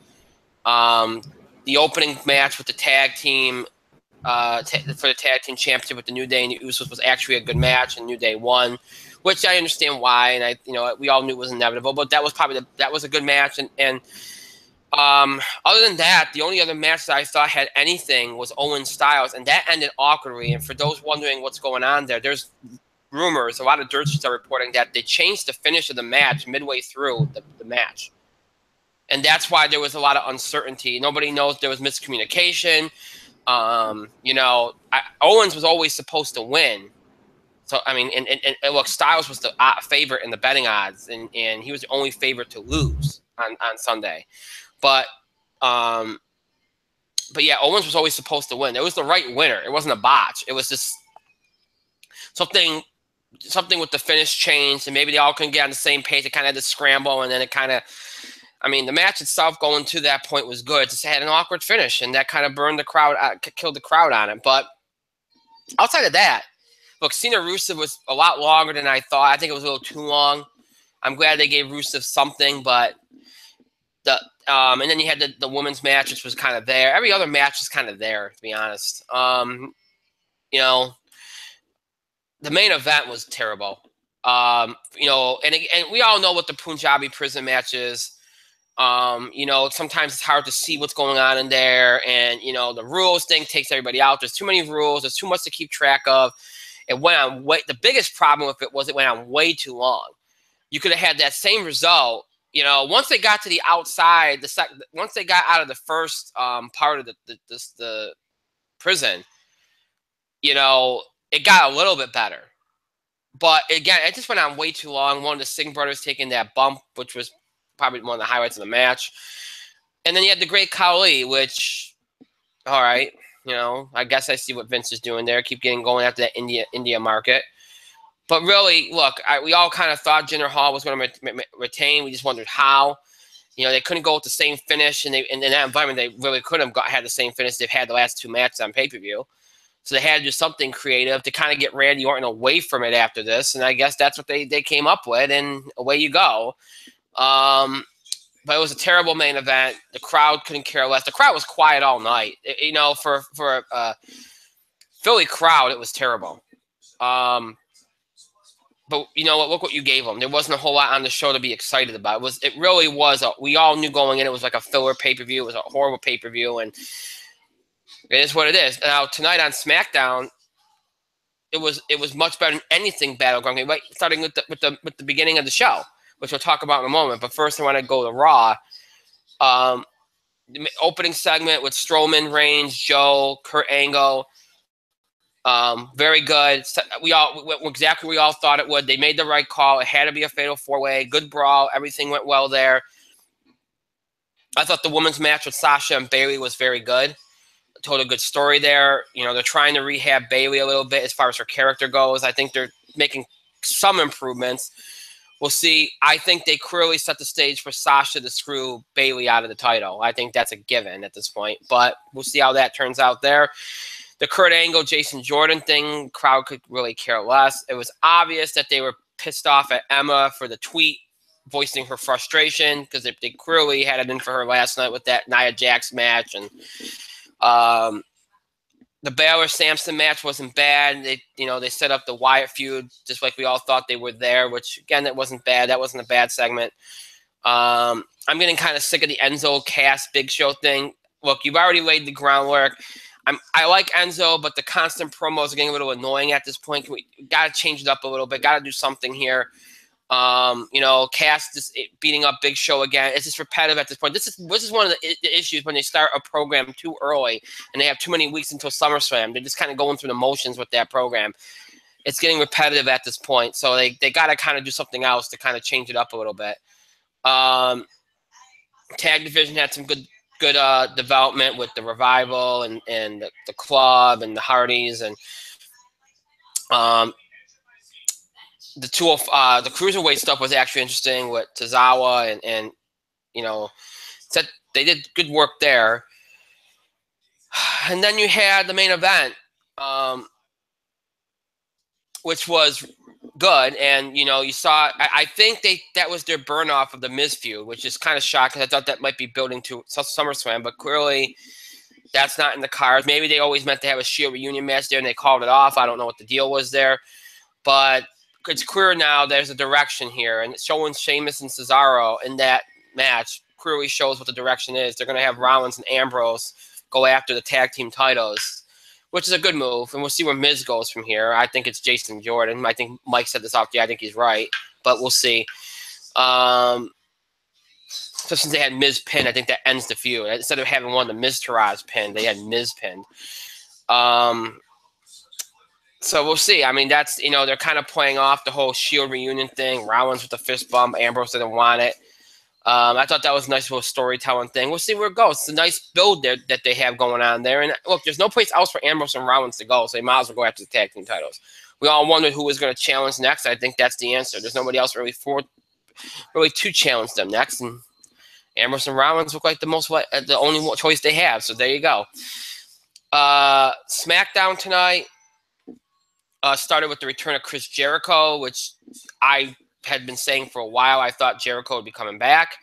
[SPEAKER 1] The opening match with the tag team for the tag team championship with the New Day and the Usos was actually a good match, and New Day won, which I understand why, and we all knew it was inevitable, but that was probably that was a good match, and other than that, the only other match that I thought had anything was Owen Styles, and that ended awkwardly. And for those wondering what's going on there's rumors, a lot of dirt sheets are reporting that they changed the finish of the match midway through the match. And that's why there was a lot of uncertainty. Nobody knows, there was miscommunication. Owens was always supposed to win. So, I mean, and look, Styles was the favorite in the betting odds, and he was the only favorite to lose on Sunday. But yeah, Owens was always supposed to win. It was the right winner. It wasn't a botch. It was just something with the finish changed, and maybe they all couldn't get on the same page. It kind of had to scramble, and then it kind of, I mean, the match itself going to that point was good. It just had an awkward finish, and that kind of burned the crowd, killed the crowd on it. But outside of that, look, Cena Rusev was a lot longer than I thought. I think it was a little too long. I'm glad they gave Rusev something, but and then you had the women's match, which was kind of there. Every other match was kind of there, to be honest. The main event was terrible. And we all know what the Punjabi prison match is. Sometimes it's hard to see what's going on in there, and the rules thing takes everybody out. There's too many rules. There's too much to keep track of. It went on the biggest problem with it was it went on way too long. You could have had that same result. Once they got to the outside, once they got out of the first part of the prison, it got a little bit better. But again, it just went on way too long. One of the Singh brothers taking that bump, which was probably one of the highlights of the match. And then you had the Great Khali, which, all right, I guess I see what Vince is doing there. Keep going after that India market. But really, look, we all kind of thought Jinder Mahal was going to retain. We just wondered how. They couldn't go with the same finish, and in that environment, they really couldn't have had the same finish they've had the last two matches on pay-per-view. So they had to do something creative to kind of get Randy Orton away from it after this, and I guess that's what they came up with, and away you go. But it was a terrible main event. The crowd couldn't care less. The crowd was quiet all night. For a Philly crowd, it was terrible. But you know what? Look what you gave them. There wasn't a whole lot on the show to be excited about. It really was. We all knew going in it was like a filler pay-per-view. It was a horrible pay-per-view, and it is what it is. Now tonight on SmackDown, it was much better than anything Battleground. Right, starting with the beginning of the show, which we'll talk about in a moment. But first, I want to go to Raw. The opening segment with Strowman, Reigns, Joe, Kurt Angle. Very good. Exactly what we all thought it would. They made the right call. It had to be a fatal four-way. Good brawl. Everything went well there. I thought the women's match with Sasha and Bayley was very good. Told a good story there. They're trying to rehab Bayley a little bit as far as her character goes. I think they're making some improvements. We'll see. I think they clearly set the stage for Sasha to screw Bayley out of the title. I think that's a given at this point, but we'll see how that turns out there. The Kurt Angle, Jason Jordan thing, crowd could really care less. It was obvious that they were pissed off at Emma for the tweet voicing her frustration because they clearly had it in for her last night with that Nia Jax match. And the Balor-Samson match wasn't bad. They set up the Wyatt feud just like we all thought they were there, which, again, that wasn't bad. That wasn't a bad segment. I'm getting kind of sick of the Enzo Cass Big Show thing. Look, you've already laid the groundwork. I like Enzo, but the constant promos are getting a little annoying at this point. We got to change it up a little bit. Got to do something here. Cass just beating up Big Show again. It's just repetitive at this point. This is one of the issues when they start a program too early and they have too many weeks until SummerSlam. They're just kind of going through the motions with that program. It's getting repetitive at this point, so they got to kind of do something else to kind of change it up a little bit. Tag division had some good development with the Revival and the Club and the Hardys and the Cruiserweight stuff was actually interesting with Tozawa and said they did good work there. And then you had the main event, which was good, and you saw. I think that was their burn off of the Miz feud, which is kind of shocking. I thought that might be building to SummerSlam, but clearly That's not in the cards. Maybe they always meant to have a Shield reunion match there and they called it off. I don't know what the deal was there. But it's clear now there's a direction here. And showing Sheamus and Cesaro in that match clearly shows what the direction is. They're going to have Rollins and Ambrose go after the tag team titles, which is a good move. And we'll see where Miz goes from here. I think it's Jason Jordan. I think Mike said this off. Yeah, I think he's right. But we'll see. So since they had Miz pinned, I think that ends the feud. Instead of having one of the Miz-Taraz pinned, they had Miz pinned. So we'll see. I mean, that's, they're kind of playing off the whole Shield reunion thing. Rollins with the fist bump. Ambrose didn't want it. I thought that was a nice little storytelling thing. We'll see where it goes. It's a nice build there that they have going on there. And look, there's no place else for Ambrose and Rollins to go, so they might as well go after the tag team titles. We all wondered who was going to challenge next. I think that's the answer. There's nobody else really to challenge them next. And Ambrose and Rollins look like the only choice they have. So there you go. SmackDown tonight started with the return of Chris Jericho, which I had been saying for a while. I thought Jericho would be coming back.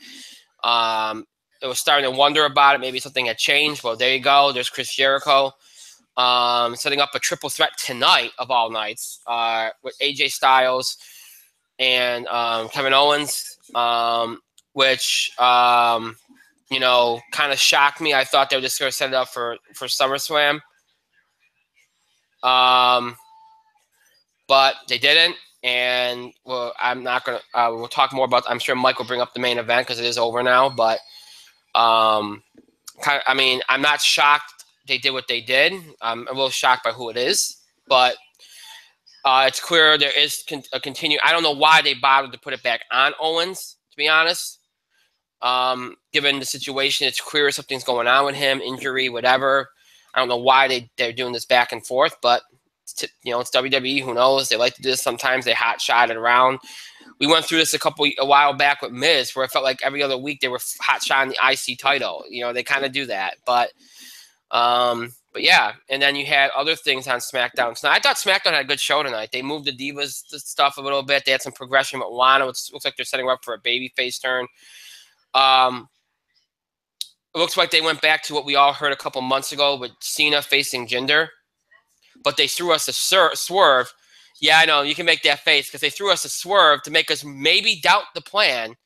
[SPEAKER 1] It was starting to wonder about it. Maybe something had changed. Well, there you go. There's Chris Jericho setting up a triple threat tonight of all nights with AJ Styles and Kevin Owens, which, kind of shocked me. I thought they were just going to set it up for SummerSlam. But they didn't. And I'm not going to we'll talk more about, I'm sure Mike will bring up the main event because it is over now. But, I'm not shocked they did what they did. I'm a little shocked by who it is. But it's clear there is a continue. I don't know why they bothered to put it back on Owens, to be honest. Given the situation, it's clear something's going on with him, injury, whatever. I don't know why they're doing this back and forth, but it's WWE. Who knows? They like to do this sometimes. They hot shot it around. We went through this a while back with Miz, where it felt like every other week they were hot shotting the IC title. They kind of do that, but yeah. And then you had other things on SmackDown tonight. I thought SmackDown had a good show tonight. They moved the Divas stuff a little bit. They had some progression with Lana, which looks like they're setting her up for a babyface turn. It looks like they went back to what we all heard a couple months ago with Cena facing Jinder, but they threw us a swerve. Yeah, I know, you can make that face because they threw us a swerve to make us maybe doubt the plan,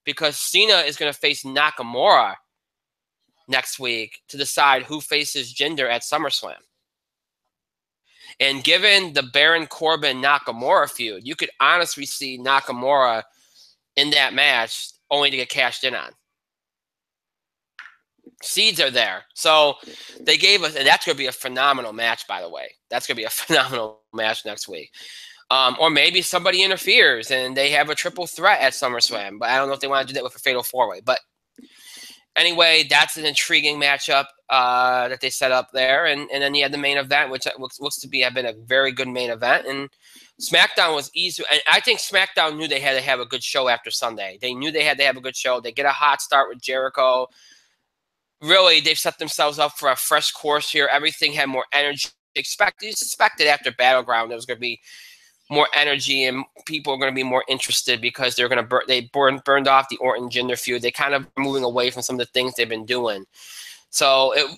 [SPEAKER 1] because Cena is going to face Nakamura next week to decide who faces Jinder at SummerSlam. And given the Baron Corbin-Nakamura feud, you could honestly see Nakamura in that match only to get cashed in on. Seeds are there. So they gave us, and that's going to be a phenomenal match, by the way. That's going to be a phenomenal match next week. Or maybe somebody interferes and they have a triple threat at SummerSlam. But I don't know if they want to do that with a fatal four-way. But anyway, that's an intriguing matchup that they set up there. And then you had the main event, which looks to have been a very good main event. And SmackDown was easy. And I think SmackDown knew they had to have a good show after Sunday. They knew they had to have a good show. They get a hot start with Jericho. Really, they've set themselves up for a fresh course here. Everything had more energy. Expected after Battleground there was going to be more energy and people are going to be more interested because they're going to burned off the Orton Jinder feud. They kind of moving away from some of the things they've been doing. So it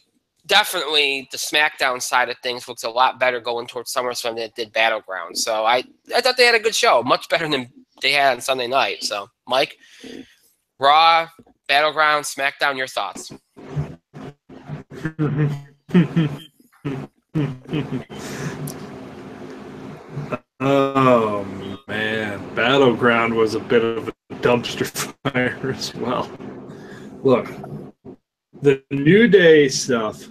[SPEAKER 1] definitely, the SmackDown side of things looks a lot better going towards SummerSlam than it did Battleground. So I thought they had a good show, much better than they had on Sunday night. So Mike, Raw, Battleground, SmackDown, your thoughts?
[SPEAKER 2] Oh man, Battleground was a bit of a dumpster fire as well. Look, the New Day stuff,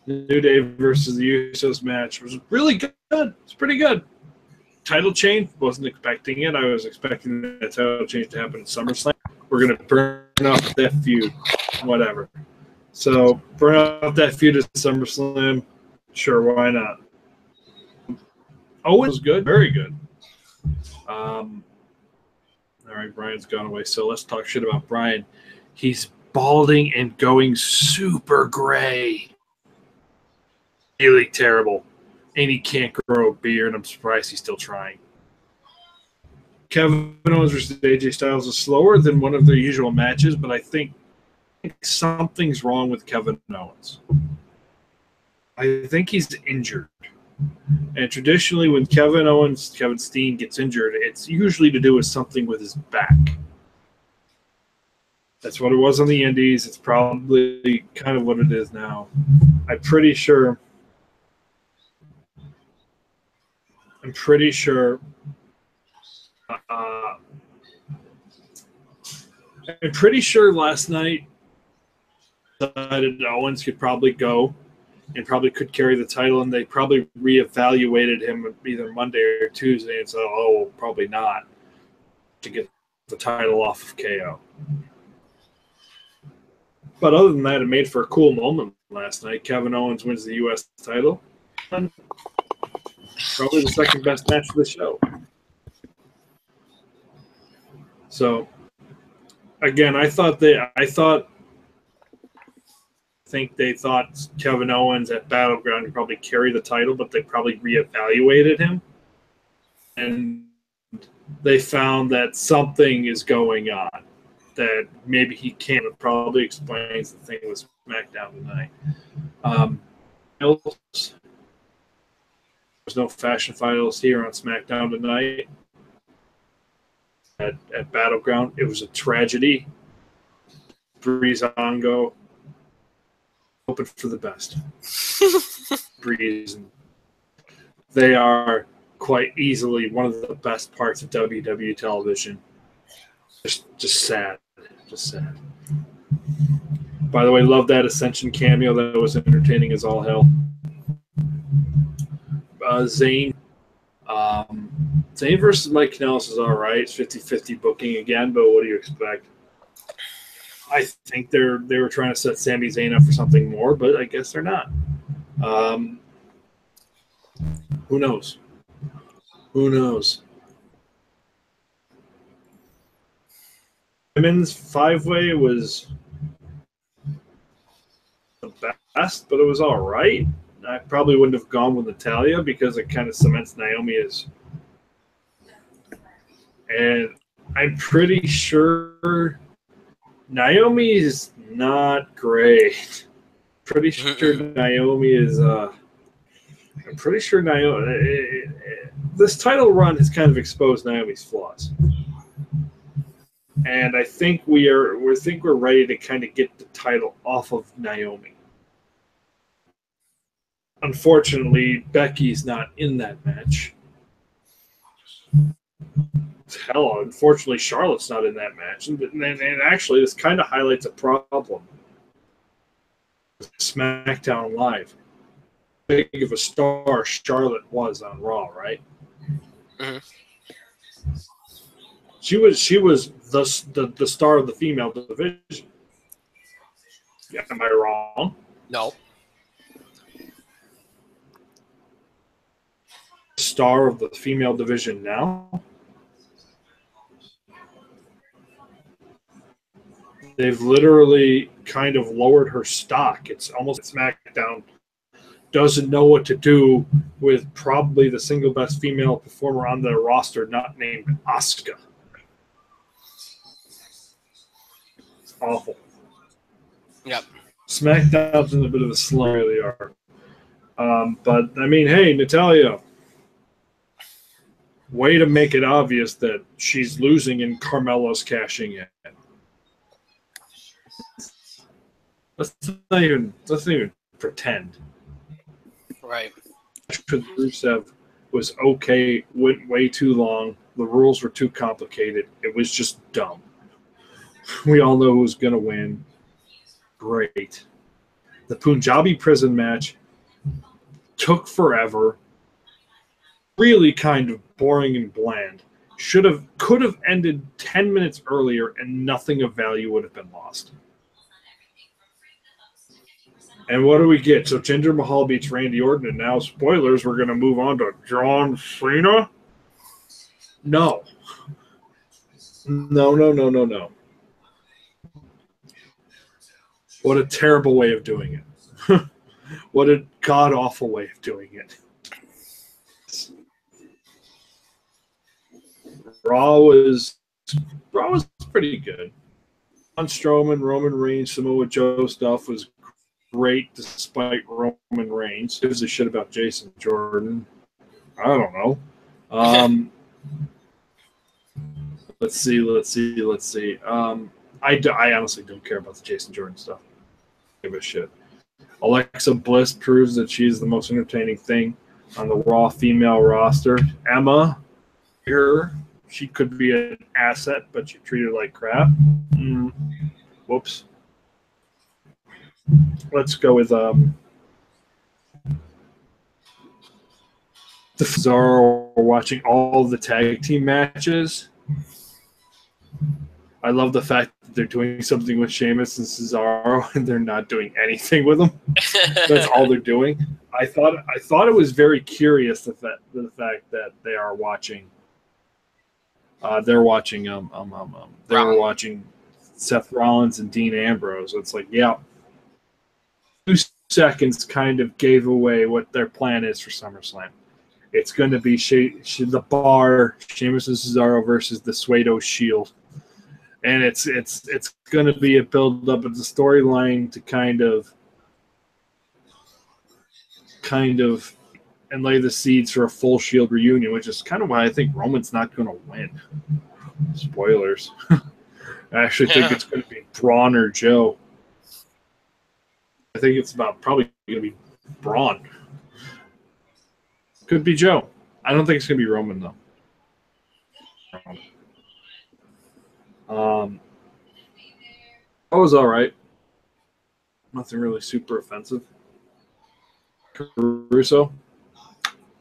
[SPEAKER 2] the New Day versus the Usos match was really good. It's pretty good. Title change, wasn't expecting it. I was expecting that title change to happen at SummerSlam. We're going to burn off that feud, whatever. So, burn off that feud at SummerSlam, sure, why not? Owens was good, very good. All right, Brian's gone away, so let's talk shit about Brian. He's balding and going super gray. Really terrible. And he can't grow a beard. I'm surprised he's still trying. Kevin Owens versus AJ Styles is slower than one of their usual matches, but I think something's wrong with Kevin Owens. I think he's injured. And traditionally, when Kevin Steen gets injured, it's usually to do with something with his back. That's what it was on the Indies. It's probably kind of what it is now. I'm pretty sure last night decided Owens could probably go and probably could carry the title, and they probably reevaluated him either Monday or Tuesday and said, oh, probably not, to get the title off of KO. But other than that, it made for a cool moment last night. Kevin Owens wins the U.S. title. And probably the second best match of the show. So, again, I think they thought Kevin Owens at Battleground would probably carry the title, but they probably reevaluated him. And they found that something is going on that maybe he can't. It probably explains the thing with SmackDown tonight. There's no fashion finals here on SmackDown tonight. At Battleground, it was a tragedy. Breezango, hoping for the best. Breeze, they are quite easily one of the best parts of WWE television. Just sad. By the way, love that Ascension cameo. That was entertaining as all hell. Zayn versus Mike Kanellis is all right. It's 50-50 booking again, but what do you expect? I think they were trying to set Sami Zayn up for something more, but I guess they're not. Who knows? Women's 5-way was the best, but it was all right. I probably wouldn't have gone with Natalya because it kind of cements Naomi as. And I'm pretty sure Naomi is not great. Pretty sure Naomi is. I'm pretty sure Naomi. This title run has kind of exposed Naomi's flaws. And I think we're ready to kind of get the title off of Naomi. Unfortunately, Becky's not in that match. Hell, unfortunately, Charlotte's not in that match. And actually, this kind of highlights a problem with SmackDown Live. Big of a star Charlotte was on Raw, right? Mm-hmm. She was the star of the female division. Yeah, am I wrong?
[SPEAKER 1] No.
[SPEAKER 2] Star of the female division now. They've literally kind of lowered her stock. It's almost SmackDown doesn't know what to do with probably the single best female performer on their roster, not named Asuka. It's awful.
[SPEAKER 1] Yep.
[SPEAKER 2] SmackDown's in a bit of a slump, they are. But, I mean, hey, Natalya, way to make it obvious that she's losing and Carmelo's cashing in. Let's not even pretend.
[SPEAKER 1] Right.
[SPEAKER 2] Rusev was okay, went way too long. The rules were too complicated. It was just dumb. We all know who's going to win. Great. The Punjabi prison match took forever. Really kind of boring and bland. Could have ended 10 minutes earlier and nothing of value would have been lost. And what do we get? So Jinder Mahal beats Randy Orton, and now, spoilers, we're going to move on to John Cena? No. No. What a terrible way of doing it. What a god-awful way of doing it. Raw was pretty good. On Strowman, Roman Reigns, Samoa Joe stuff was great despite Roman Reigns. Gives a shit about Jason Jordan. I don't know. Let's see. I honestly don't care about the Jason Jordan stuff. Give a shit. Alexa Bliss proves that she's the most entertaining thing on the Raw female roster. Emma, she could be an asset, but you treat her like crap. Whoops. Let's go with the Cesaro watching all the tag team matches. I love the fact that they're doing something with Sheamus and Cesaro, and they're not doing anything with them. That's all they're doing. I thought it was very curious the fact that they are watching. They're watching Seth Rollins and Dean Ambrose. It's like, yeah, 2 seconds kind of gave away what their plan is for SummerSlam. It's going to be the bar, Sheamus and Cesaro versus the Suedo Shield. And it's going to be a build-up. It's a storyline to kind of and lay the seeds for a full Shield reunion, which is kind of why I think Roman's not going to win. Spoilers. I actually think it's going to be Braun or Joe. I think it's probably going to be Braun. Could be Joe. I don't think it's going to be Roman, though. That was all right. Nothing really super offensive. Caruso,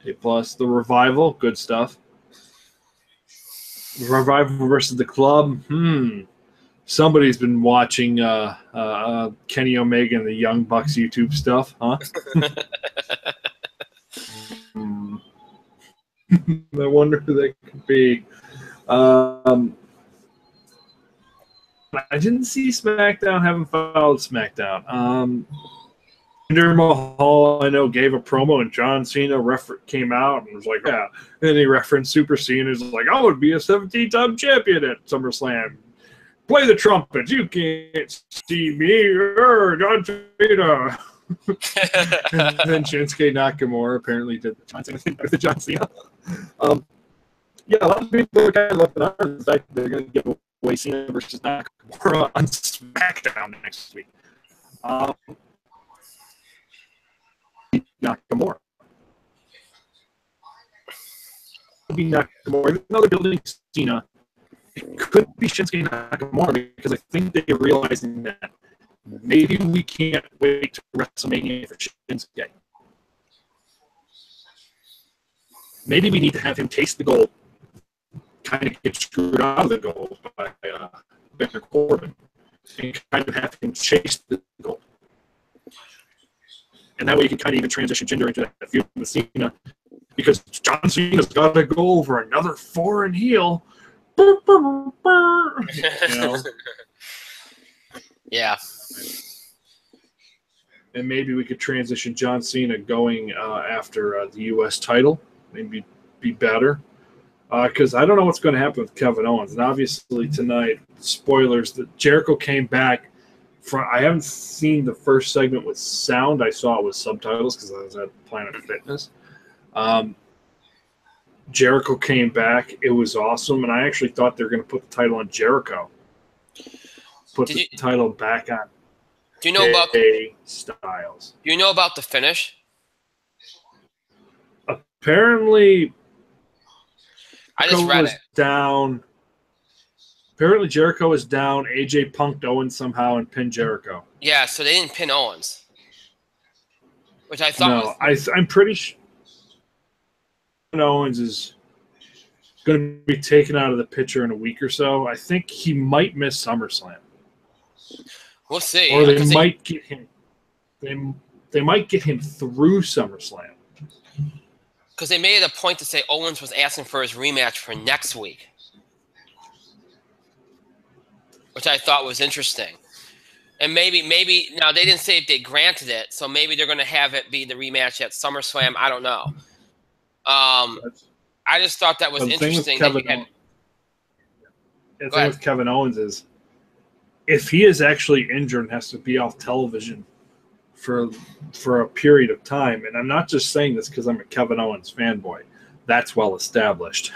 [SPEAKER 2] A+. The Revival, good stuff. The Revival versus the Club. Somebody's been watching Kenny Omega and the Young Bucks YouTube stuff, huh? I wonder who that could be. I didn't see SmackDown. Haven't followed SmackDown. Jinder Mahal, I know, gave a promo, and John Cena came out and was like, yeah. And he referenced Super Cena. He's like, I would be a 17-time champion at SummerSlam. Play the trumpet. You can't see me. John Cena. And then Shinsuke Nakamura apparently did the John Cena thing with the John Cena. Yeah, a lot of people are kind of looking on the fact that they're going to give away Cena versus Nakamura on SmackDown next week. Nakamura. Could be Nakamura. Even though they're building Cena, it could be Shinsuke Nakamura because I think they're realizing that maybe we can't wait to WrestleMania for Shinsuke. Maybe we need to have him taste the gold, kind of get screwed out of the gold by Baron Corbin, and kind of have him chase the gold. And that way you can kind of even transition Jinder into that feud with Cena, because John Cena's got to go over another foreign heel. You know?
[SPEAKER 1] Yeah.
[SPEAKER 2] And maybe we could transition John Cena going after the U.S. title. Maybe be better. Because I don't know what's going to happen with Kevin Owens. And obviously tonight, spoilers, that Jericho came back. I haven't seen the first segment with sound. I saw it with subtitles because I was at Planet Fitness. Jericho came back. It was awesome. And I actually thought they were going to put the title on Jericho. Put the title back on Styles.
[SPEAKER 1] Do you know about the finish?
[SPEAKER 2] Apparently,
[SPEAKER 1] I just read it.
[SPEAKER 2] Down. Apparently, Jericho was down. AJ punked Owens somehow and pinned Jericho.
[SPEAKER 1] Yeah, so they didn't pin Owens, which I thought.
[SPEAKER 2] No, I'm pretty sure Owens is going to be taken out of the picture in a week or so. I think he might miss SummerSlam.
[SPEAKER 1] We'll see.
[SPEAKER 2] Or they might get him. They might get him through SummerSlam.
[SPEAKER 1] Because they made it a point to say Owens was asking for his rematch for next week, which I thought was interesting. And maybe now they didn't say if they granted it, so maybe they're going to have it be the rematch at SummerSlam. I don't know. I just thought that was interesting. The thing
[SPEAKER 2] with Kevin Owens is, if he is actually injured and has to be off television for a period of time. And I'm not just saying this because I'm a Kevin Owens fanboy. That's well established.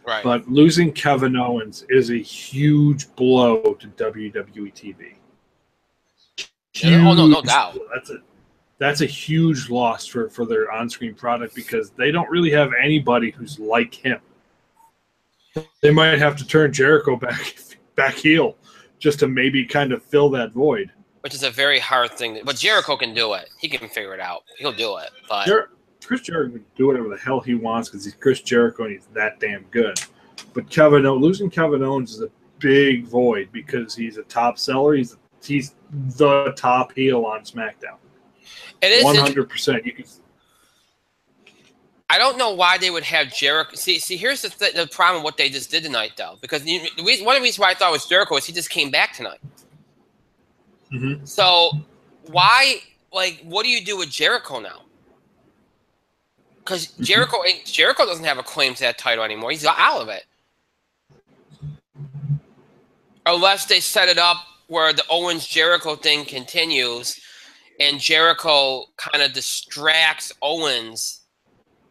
[SPEAKER 1] Right.
[SPEAKER 2] But losing Kevin Owens is a huge blow to WWE TV.
[SPEAKER 1] No doubt.
[SPEAKER 2] That's a huge loss for their on-screen product because they don't really have anybody who's like him. They might have to turn Jericho back heel just to maybe kind of fill that void.
[SPEAKER 1] Which is a very hard thing. But Jericho can do it. He can figure it out. He'll do it. But
[SPEAKER 2] Chris Jericho can do whatever the hell he wants because he's Chris Jericho and he's that damn good. But losing Kevin Owens is a big void because he's a top seller. He's the top heel on SmackDown.
[SPEAKER 1] It is
[SPEAKER 2] 100%. You can.
[SPEAKER 1] I don't know why they would have Jericho. See, here's the problem with what they just did tonight, though. Because one of the reasons why I thought it was Jericho is he just came back tonight.
[SPEAKER 2] Mm-hmm.
[SPEAKER 1] So why, what do you do with Jericho now? Because Jericho doesn't have a claim to that title anymore. He's out of it. Unless they set it up where the Owens-Jericho thing continues and Jericho kind of distracts Owens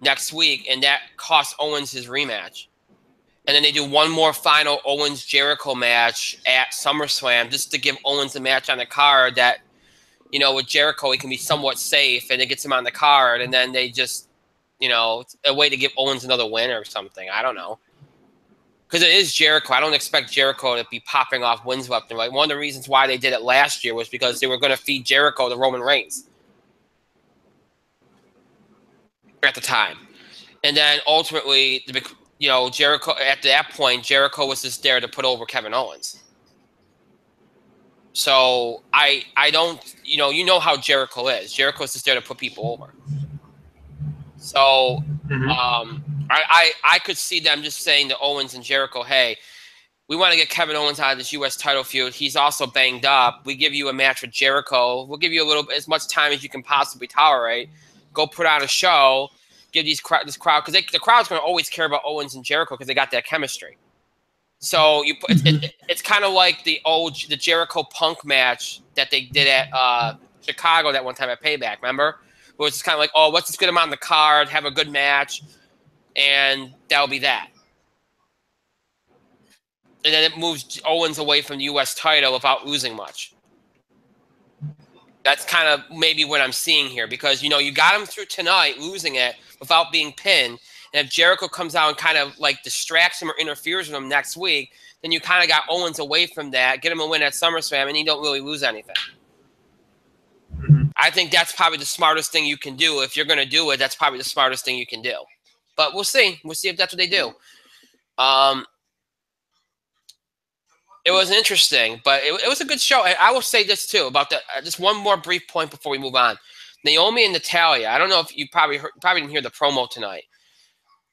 [SPEAKER 1] next week, and that costs Owens his rematch. And then they do one more final Owens-Jericho match at SummerSlam just to give Owens a match on the card that, with Jericho, he can be somewhat safe, and it gets him on the card, and then they just, a way to give Owens another win or something. I don't know. Because it is Jericho. I don't expect Jericho to be popping off wins left and right. One of the reasons why they did it last year was because they were going to feed Jericho the Roman Reigns at the time. And then ultimately, Jericho, at that point, Jericho was just there to put over Kevin Owens. So I don't, how Jericho is. Jericho's just there to put people over. So I could see them just saying to Owens and Jericho, hey, we want to get Kevin Owens out of this U.S. title feud. He's also banged up. We give you a match with Jericho. We'll give you as much time as you can possibly tolerate. Go put on a show. Give this crowd, because the crowd's going to always care about Owens and Jericho because they got that chemistry. So it's kind of like the Jericho Punk match that they did at Chicago that one time at Payback. Remember? Where it's kind of like, oh, let's just get him on the card, have a good match, and that'll be that. And then it moves Owens away from the U.S. title without losing much. That's kind of maybe what I'm seeing here because, you got him through tonight losing it without being pinned. And if Jericho comes out and kind of distracts him or interferes with him next week, then you kind of got Owens away from that, get him a win at SummerSlam, and you don't really lose anything. I think that's probably the smartest thing you can do. If you're going to do it, that's probably the smartest thing you can do. But we'll see. We'll see if that's what they do. It was interesting, but it was a good show. I will say this, too, about just one more brief point before we move on. Naomi and Natalya, I don't know if you probably didn't hear the promo tonight.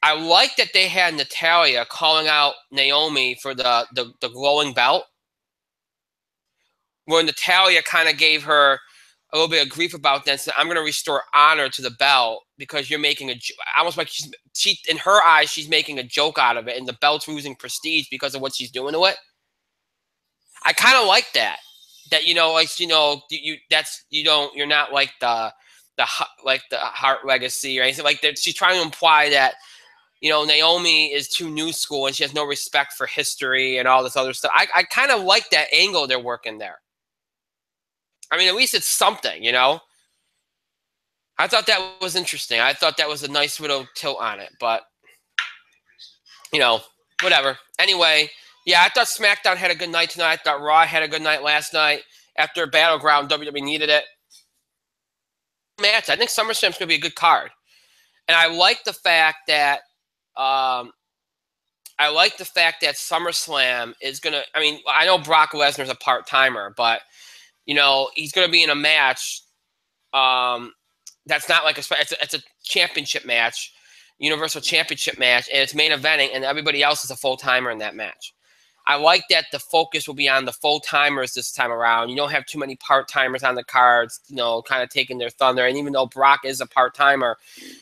[SPEAKER 1] I like that they had Natalya calling out Naomi for the glowing belt, where Natalya kind of gave her a little bit of grief about that. So I'm going to restore honor to the belt because you're making almost like she in her eyes, she's making a joke out of it, and the belt's losing prestige because of what she's doing to it. I kind of like that. That you're not like the Hart Legacy or anything like that. She's trying to imply that Naomi is too new school and she has no respect for history and all this other stuff. I kind of like that angle they're working there. I mean, at least it's something, I thought that was interesting. I thought that was a nice little tilt on it, but, whatever. Anyway, yeah, I thought SmackDown had a good night tonight. I thought Raw had a good night last night. After Battleground, WWE needed it. Match. I think SummerSlam's going to be a good card. And I like the fact that SummerSlam is going to – I mean, I know Brock Lesnar's a part-timer, but – he's going to be in a match that's not like it's a championship match, Universal Championship match, and it's main eventing, and everybody else is a full-timer in that match. I like that the focus will be on the full-timers this time around. You don't have too many part-timers on the cards, kind of taking their thunder. And even though Brock is a part-timer,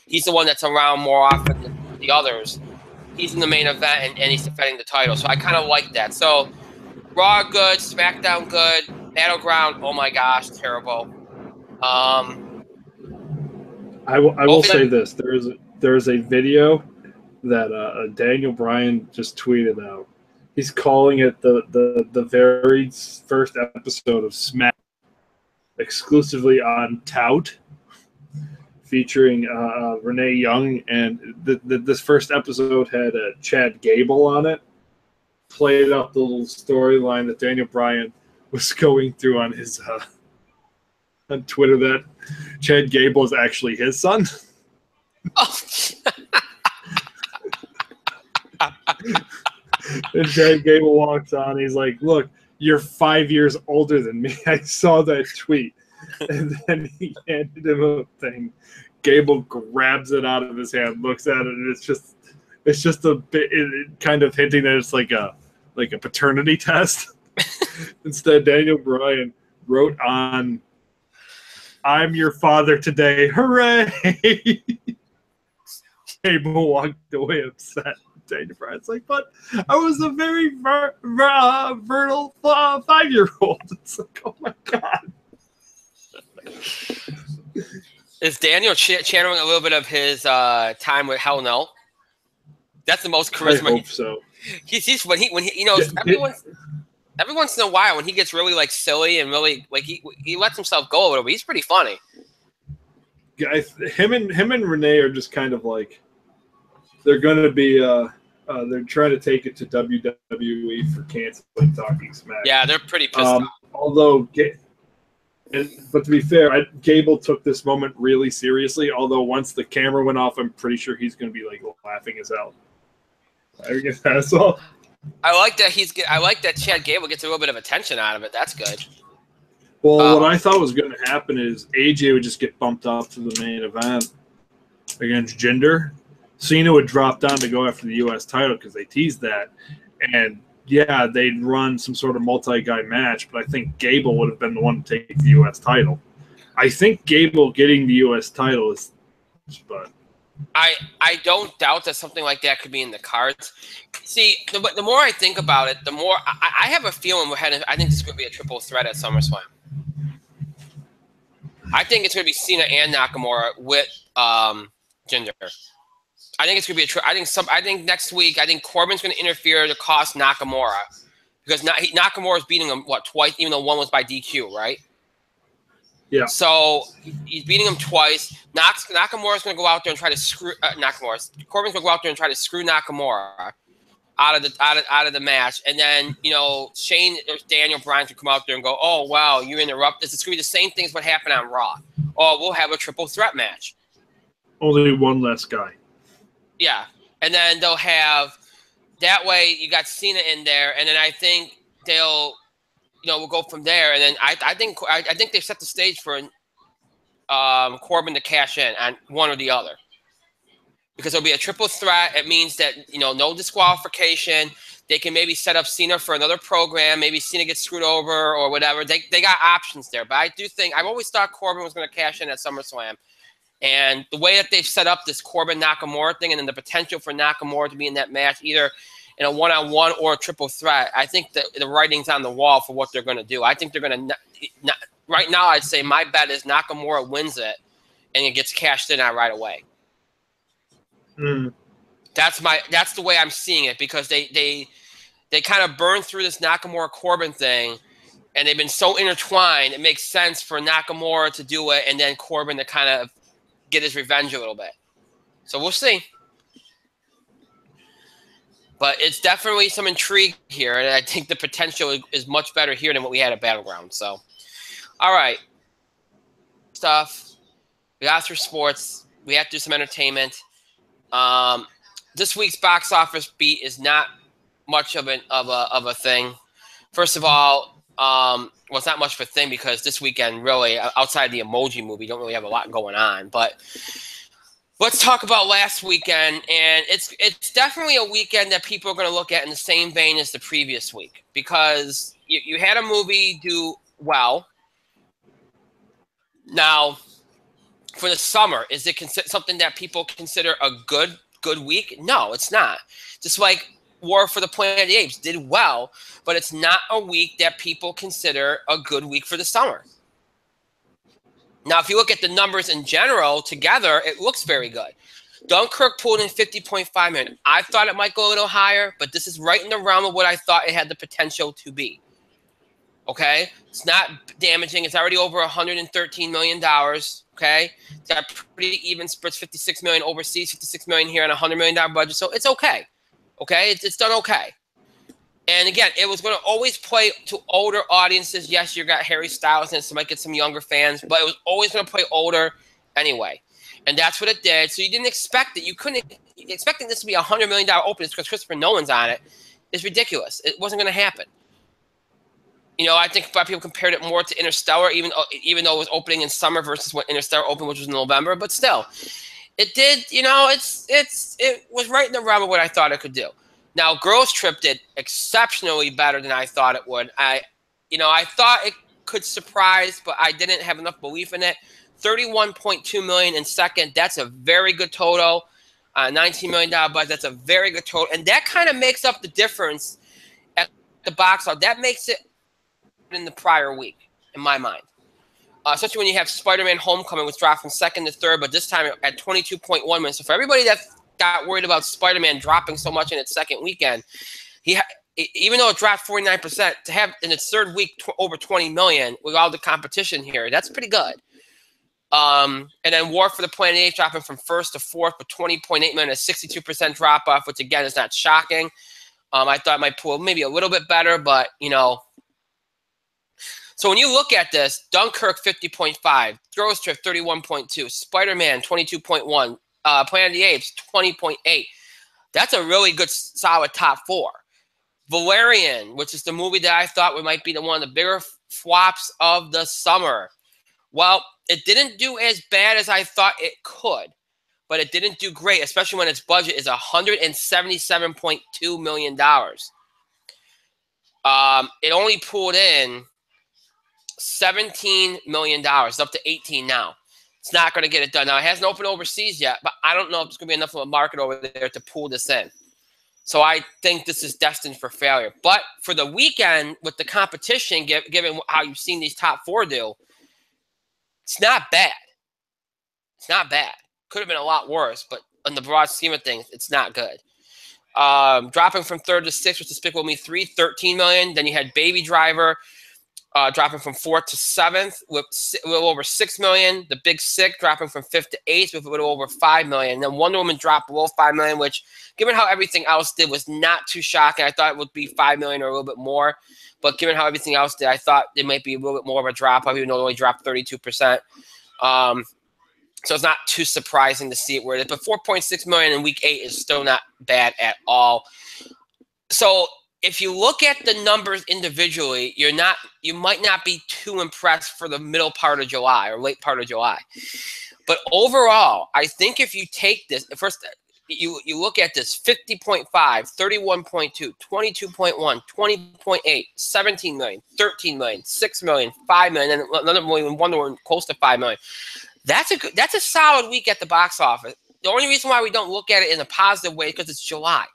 [SPEAKER 1] he's the one that's around more often than the others. He's in the main event, and he's defending the title. So I kind of like that. So Raw, good. SmackDown, good. Battleground, oh my gosh, terrible.
[SPEAKER 2] I will say this: there is a video that Daniel Bryan just tweeted out. He's calling it the very first episode of Smack, exclusively on Tout, featuring Renee Young, and this first episode had Chad Gable on it. Played up the little storyline that Daniel Bryan was going through on his on Twitter that Chad Gable is actually his son.
[SPEAKER 1] Oh.
[SPEAKER 2] And Chad Gable walks on. He's like, "Look, you're 5 years older than me. I saw that tweet." And then he handed him a thing. Gable grabs it out of his hand, looks at it, and it's just a bit kind of hinting that it's like a paternity test. Instead, Daniel Bryan wrote on, "I'm your father today. Hooray!" Gable walked away upset. Daniel Bryan's like, "But I was a very fertile 5-year-old." It's like, oh my God.
[SPEAKER 1] Is Daniel channeling a little bit of his time with Hell No? That's the most charisma.
[SPEAKER 2] I hope so.
[SPEAKER 1] He's when he you know every once in a while when he gets really like silly and really like he lets himself go a little bit. He's pretty funny.
[SPEAKER 2] Guys, him and Renee are just kind of like they're going to be they're trying to take it to WWE for canceling Talking Smack.
[SPEAKER 1] Yeah, they're pretty pissed off.
[SPEAKER 2] Although, but to be fair, Gable took this moment really seriously. Although once the camera went off, I'm pretty sure he's going to be like laughing his hell. I guess that's all.
[SPEAKER 1] I like that Chad Gable gets a little bit of attention out of it. That's good.
[SPEAKER 2] Well, what I thought was going to happen is AJ would just get bumped off to the main event against Jinder. Cena would drop down to go after the U.S. title because they teased that. And, yeah, they'd run some sort of multi-guy match, but I think Gable would have been the one to take the U.S. title. I think Gable getting the U.S. title is – but
[SPEAKER 1] I don't doubt that something like that could be in the cards. See, the more I think about it, the more I have a feeling I think this could be a triple threat at SummerSlam. I think it's going to be Cena and Nakamura with Jinder. I think it's going to be I think next week, I think Corbin's going to interfere to cost Nakamura because Nakamura's beating him twice, even though one was by DQ, right?
[SPEAKER 2] Yeah.
[SPEAKER 1] So he's beating him twice. Nakamura's going to go out there and try to screw Corbin's going to go out there and try to screw Nakamura out of the match, and then Shane or Daniel Bryan could come out there and go, "Oh wow, you interrupt this." It's going to be the same thing as what happened on Raw. Oh, we'll have a triple threat match.
[SPEAKER 2] Only one less guy.
[SPEAKER 1] Yeah, and then they'll have that way. You got Cena in there, and then I think they'll, we'll go from there. And then I think they've set the stage for Corbin to cash in on one or the other because it'll be a triple threat. It means that no disqualification. They can maybe set up Cena for another program. Maybe Cena gets screwed over or whatever. They got options there. But I do think I've always thought Corbin was going to cash in at SummerSlam. And the way that they've set up this Corbin-Nakamura thing and then the potential for Nakamura to be in that match, either in a one-on-one or a triple threat, I think the writing's on the wall for what they're going to do. I think they're going to – right now I'd say my bet is Nakamura wins it and it gets cashed in on right away.
[SPEAKER 2] Mm.
[SPEAKER 1] That's the way I'm seeing it because they kind of burned through this Nakamura-Corbin thing and they've been so intertwined, it makes sense for Nakamura to do it and then Corbin to kind of – get his revenge a little bit. So we'll see. But it's definitely some intrigue here, and I think the potential is much better here than what we had at Battleground. So, all right. Stuff. We got through sports. We have to do some entertainment. This week's box office beat is not much of a thing. First of all, well, it's not much of a thing because this weekend, really, outside the Emoji Movie, don't really have a lot going on. But let's talk about last weekend, and it's definitely a weekend that people are going to look at in the same vein as the previous week because you had a movie do well. Now, for the summer, is it something that people consider a good week? No, it's not. Just like War for the Planet of the Apes did well, but it's not a week that people consider a good week for the summer. Now, if you look at the numbers in general together, it looks very good. Dunkirk pulled in 50.5 million. I thought it might go a little higher, but this is right in the realm of what I thought it had the potential to be. Okay? It's not damaging. It's already over $113 million. Okay? It's got pretty even splits, 56 million overseas, 56 million here on a $100 million budget. So it's okay. Okay? It's done okay. And again, it was going to always play to older audiences. Yes, you got Harry Styles and it might get some younger fans, but it was always going to play older anyway. And that's what it did. So you didn't expect it. You couldn't expecting this to be a $100 million opening because Christopher Nolan's on it is ridiculous. It wasn't going to happen. You know, I think a lot of people compared it more to Interstellar, even though it was opening in summer versus when Interstellar opened, which was in November. But still, it did. You know, it was right in the realm of what I thought it could do. Now, Girls Trip did exceptionally better than I thought it would. I thought it could surprise, but I didn't have enough belief in it. 31.2 million in second. That's a very good total. $19 million budget. That's a very good total, and that kind of makes up the difference at the box office. That makes it in the prior week, in my mind. Especially when you have Spider-Man: Homecoming, which dropped from second to third, but this time at 22.1 million. So for everybody that got worried about Spider-Man dropping so much in its second weekend, even though it dropped 49%, to have in its third week over 20 million with all the competition here, that's pretty good. And then War for the Planet of the Apes dropping from first to fourth, but 20.8 million, a 62% drop off, which again is not shocking. I thought it might pull maybe a little bit better, but you know. So when you look at this, Dunkirk 50.5, Girls Trip 31.2, Spider-Man 22.1, Planet of the Apes 20.8. That's a really good, solid top four. Valerian, which is the movie that I thought might be one of the bigger flops of the summer. Well, it didn't do as bad as I thought it could, but it didn't do great, especially when its budget is $177.2 million. It only pulled in $17 million. It's up to 18 now. It's not going to get it done. Now, it hasn't opened overseas yet, but I don't know if there's going to be enough of a market over there to pull this in. So I think this is destined for failure. But for the weekend, with the competition, given how you've seen these top four do, it's not bad. It's not bad. Could have been a lot worse, but in the broad scheme of things, it's not good. Dropping from third to sixth with Despicable Me 3, 13 million. Then you had Baby Driver dropping from fourth to seventh with a little over 6 million. The Big Sick dropping from fifth to eighth with a little over 5 million. And then Wonder Woman dropped below 5 million, which, given how everything else did, was not too shocking. I thought it would be 5 million or a little bit more. But given how everything else did, I thought it might be a little bit more of a drop, even though it only dropped 32%. So it's not too surprising to see it where it is. But 4.6 million in week 8 is still not bad at all. So if you look at the numbers individually, you might not be too impressed for the middle part of July or late part of July. But overall, I think if you take this, first you look at this 50.5, 31.2, 22.1, 20.8, 17 million, 13 million, 6 million, 5 million, and another million, Wonder Woman close to 5 million. That's a solid week at the box office. The only reason why we don't look at it in a positive way is because it's July.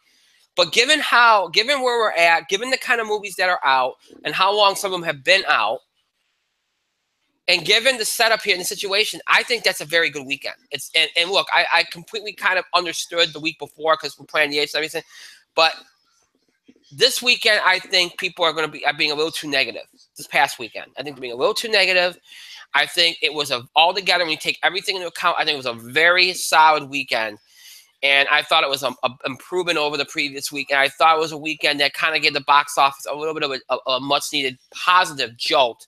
[SPEAKER 1] But given where we're at, given the kind of movies that are out and how long some of them have been out, and given the setup here and the situation, I think that's a very good weekend. And look, I completely kind of understood the week before because we're playing the Apes and everything. But this weekend, I think people are going to be being a little too negative. This past weekend, I think they're being a little too negative. I think it was altogether, when you take everything into account, I think it was a very solid weekend. And I thought it was an improvement over the previous week. And I thought it was a weekend that kind of gave the box office a little bit of a much-needed positive jolt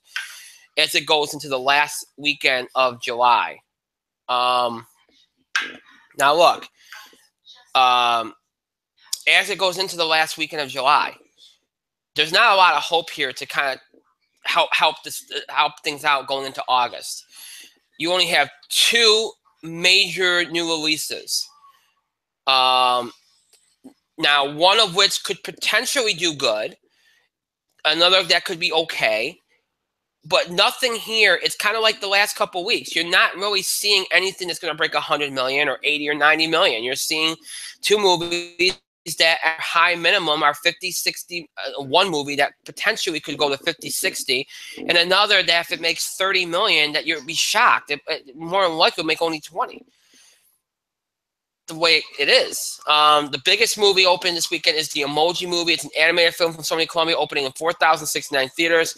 [SPEAKER 1] as it goes into the last weekend of July. Now, look, as it goes into the last weekend of July, there's not a lot of hope here to kind of help things out going into August. You only have 2 major new releases. Now, one of which could potentially do good, another that could be okay, but nothing here. It's kind of like the last couple of weeks. You're not really seeing anything that's going to break 100 million or 80 or 90 million. You're seeing 2 movies that at high minimum are 50, 60, one movie that potentially could go to 50, 60, and another that if it makes 30 million, that you'd be shocked. It more than likely will make only 20. The way it is. The biggest movie opening this weekend is the Emoji Movie. It's an animated film from Sony Columbia, opening in 4,069 theaters,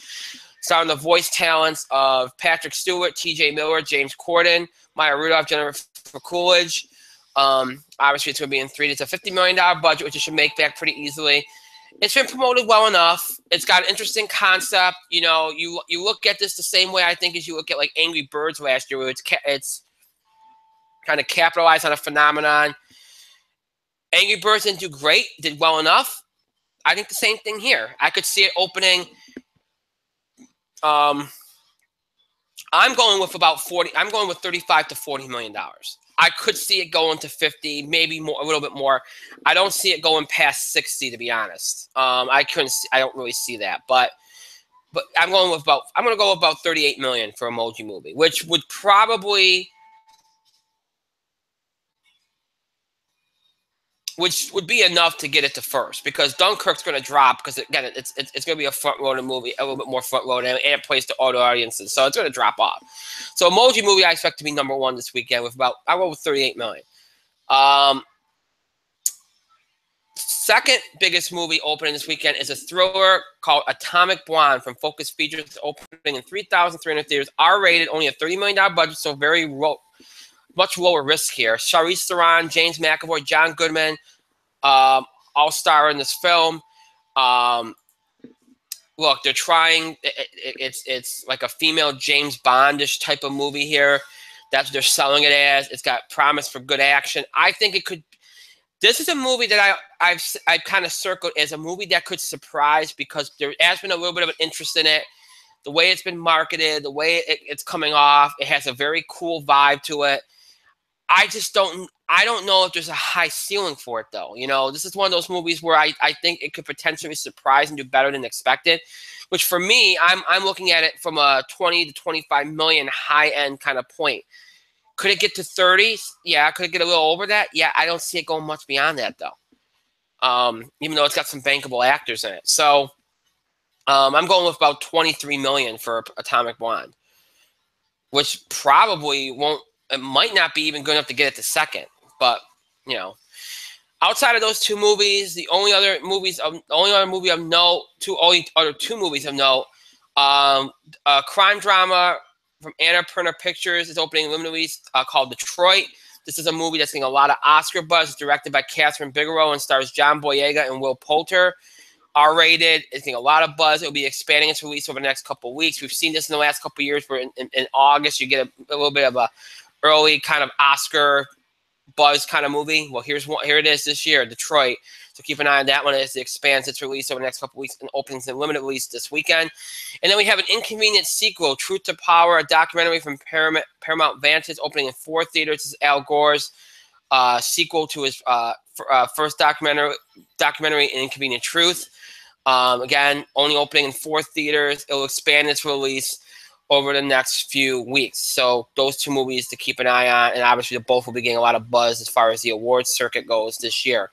[SPEAKER 1] starring the voice talents of Patrick Stewart, T.J. Miller, James Corden, Maya Rudolph, Jennifer Coolidge. Obviously, it's going to be in 3D. It's a $50 million budget, which it should make back pretty easily. It's been promoted well enough. It's got an interesting concept. You know, you look at this the same way I think as you look at like Angry Birds last year, where it's kind of capitalized on a phenomenon. Angry Birds didn't do great, did well enough. I think the same thing here. I could see it opening. I'm going with about 40. I'm going with 35 to 40 million dollars. I could see it going to 50, maybe more, a little bit more. I don't see it going past 60, to be honest. I don't really see that, but I'm going to go with about 38 million for Emoji Movie, which would probably. Which would be enough to get it to first, because Dunkirk's going to drop, because again it's going to be a front-loaded movie, a little bit more front-loaded, and it plays to auto audiences, so it's going to drop off. So Emoji Movie I expect to be number one this weekend with I'll go with 38 million. Second biggest movie opening this weekend is a thriller called Atomic Blonde from Focus Features, opening in 3,300 theaters, R-rated, only a $30 million budget, so very much lower risk here. Charlize Theron, James McAvoy, John Goodman, all star in this film. Look, they're trying. It's like a female James Bondish type of movie here. That's what they're selling it as. It's got promise for good action. I think it could. This is a movie that I've kind of circled as a movie that could surprise, because there has been a little bit of an interest in it. The way it's been marketed, the way it's coming off, it has a very cool vibe to it. I don't know if there's a high ceiling for it, though. You know, this is one of those movies where I think it could potentially surprise and do better than expected, which for me, I'm looking at it from a 20 to 25 million high-end kind of point. Could it get to 30? Yeah. Could it get a little over that? Yeah. I don't see it going much beyond that, though, even though it's got some bankable actors in it. So I'm going with about 23 million for Atomic Blonde, which probably won't. It might not be even good enough to get it to second, but you know, outside of those two movies, the only other movie of note, two movies of note, a crime drama from Annapurna Pictures is opening in limited release called Detroit. This is a movie that's getting a lot of Oscar buzz. It's directed by Catherine Bigelow and stars John Boyega and Will Poulter. R-rated. It's getting a lot of buzz. It'll be expanding its release over the next couple of weeks. We've seen this in the last couple of years, where in August you get a little bit of a early kind of Oscar buzz kind of movie. Well, here it is this year, Detroit. So keep an eye on that one as it expands its release over the next couple of weeks and opens in limited release this weekend. And then we have an inconvenient sequel, Truth to Power, a documentary from Paramount Vantage, opening in 4 theaters. This is Al Gore's sequel to his first documentary, Inconvenient Truth. Again, only opening in 4 theaters. It will expand its release over the next few weeks. So those two movies to keep an eye on, and obviously they both will be getting a lot of buzz as far as the awards circuit goes this year.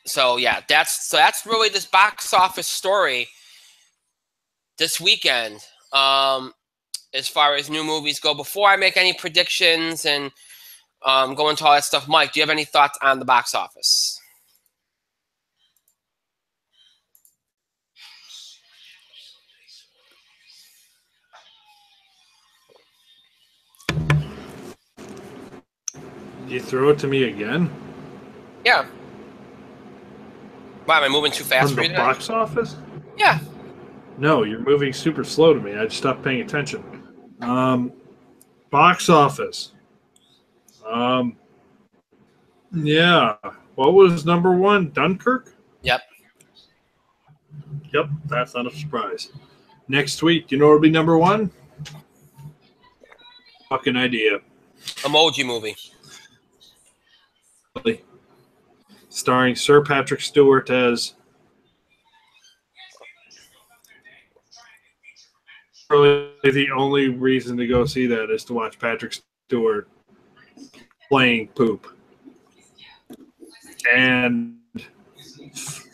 [SPEAKER 1] So yeah, that's really this box office story this weekend. As far as new movies go, before I make any predictions and go into all that stuff, Mike, do you have any thoughts on the box office?
[SPEAKER 2] You throw it to me again?
[SPEAKER 1] Yeah. Wow, am I moving too fast
[SPEAKER 2] From
[SPEAKER 1] for you
[SPEAKER 2] the
[SPEAKER 1] today?
[SPEAKER 2] box office?
[SPEAKER 1] Yeah.
[SPEAKER 2] No, you're moving super slow to me. I just stopped paying attention. Box office. Yeah. What was number 1? Dunkirk?
[SPEAKER 1] Yep.
[SPEAKER 2] Yep, that's not a surprise. Next week, you know what'll be number 1? Fucking idea.
[SPEAKER 1] Emoji Movie.
[SPEAKER 2] Starring Sir Patrick Stewart as really the only reason to go see that is to watch Patrick Stewart playing poop. And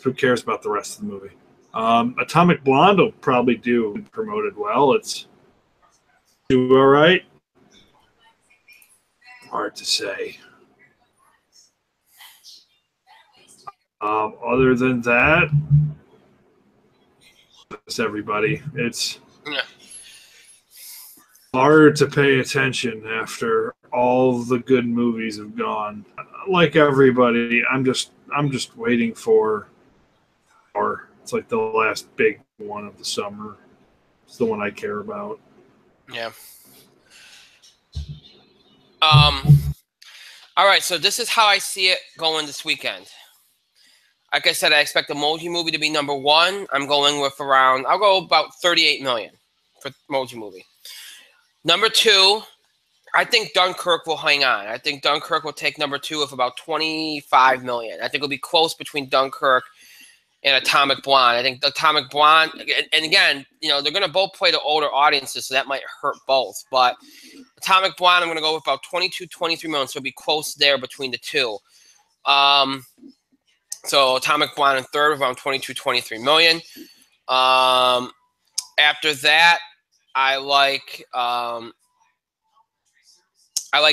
[SPEAKER 2] who cares about the rest of the movie? Atomic Blonde will probably do promoted well. It's do all right. Hard to say. Other than that, it's everybody. It's hard to pay attention after all the good movies have gone. Like everybody, I'm just waiting for. It's like the last big one of the summer. It's the one I care about.
[SPEAKER 1] Yeah. All right, so this is how I see it going this weekend. Like I said, I expect the Emoji Movie to be number one. I'm going with I'll go about 38 million for Emoji Movie. Number two, I think Dunkirk will hang on. I think Dunkirk will take number two with about 25 million. I think it'll be close between Dunkirk and Atomic Blonde. I think Atomic Blonde, and again, they're going to both play to older audiences, so that might hurt both. But Atomic Blonde, I'm going to go with about 22, 23 million, so it'll be close there between the two. So Atomic Blonde in third with around 22, 23 million. After that, I like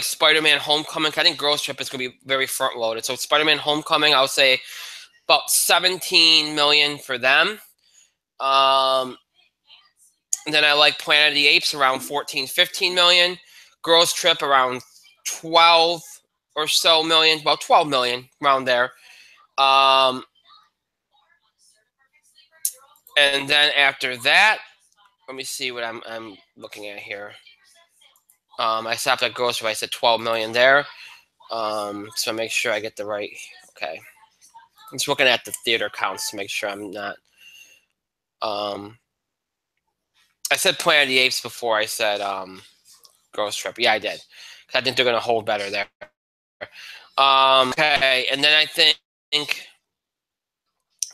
[SPEAKER 1] Spider-Man Homecoming. I think Girls Trip is going to be very front-loaded. So Spider-Man Homecoming, I would say about 17 million for them. And then I like Planet of the Apes around 14, 15 million. Girls Trip around 12 or so million, about 12 million around there. And then after that, let me see what I'm looking at here. I stopped at Girls Trip. I said 12 million there. So make sure I get the right. Okay. I'm just looking at the theater counts to make sure I'm not. I said Planet of the Apes before I said Girls Trip. Yeah, I did. I think they're going to hold better there. Okay, and then I think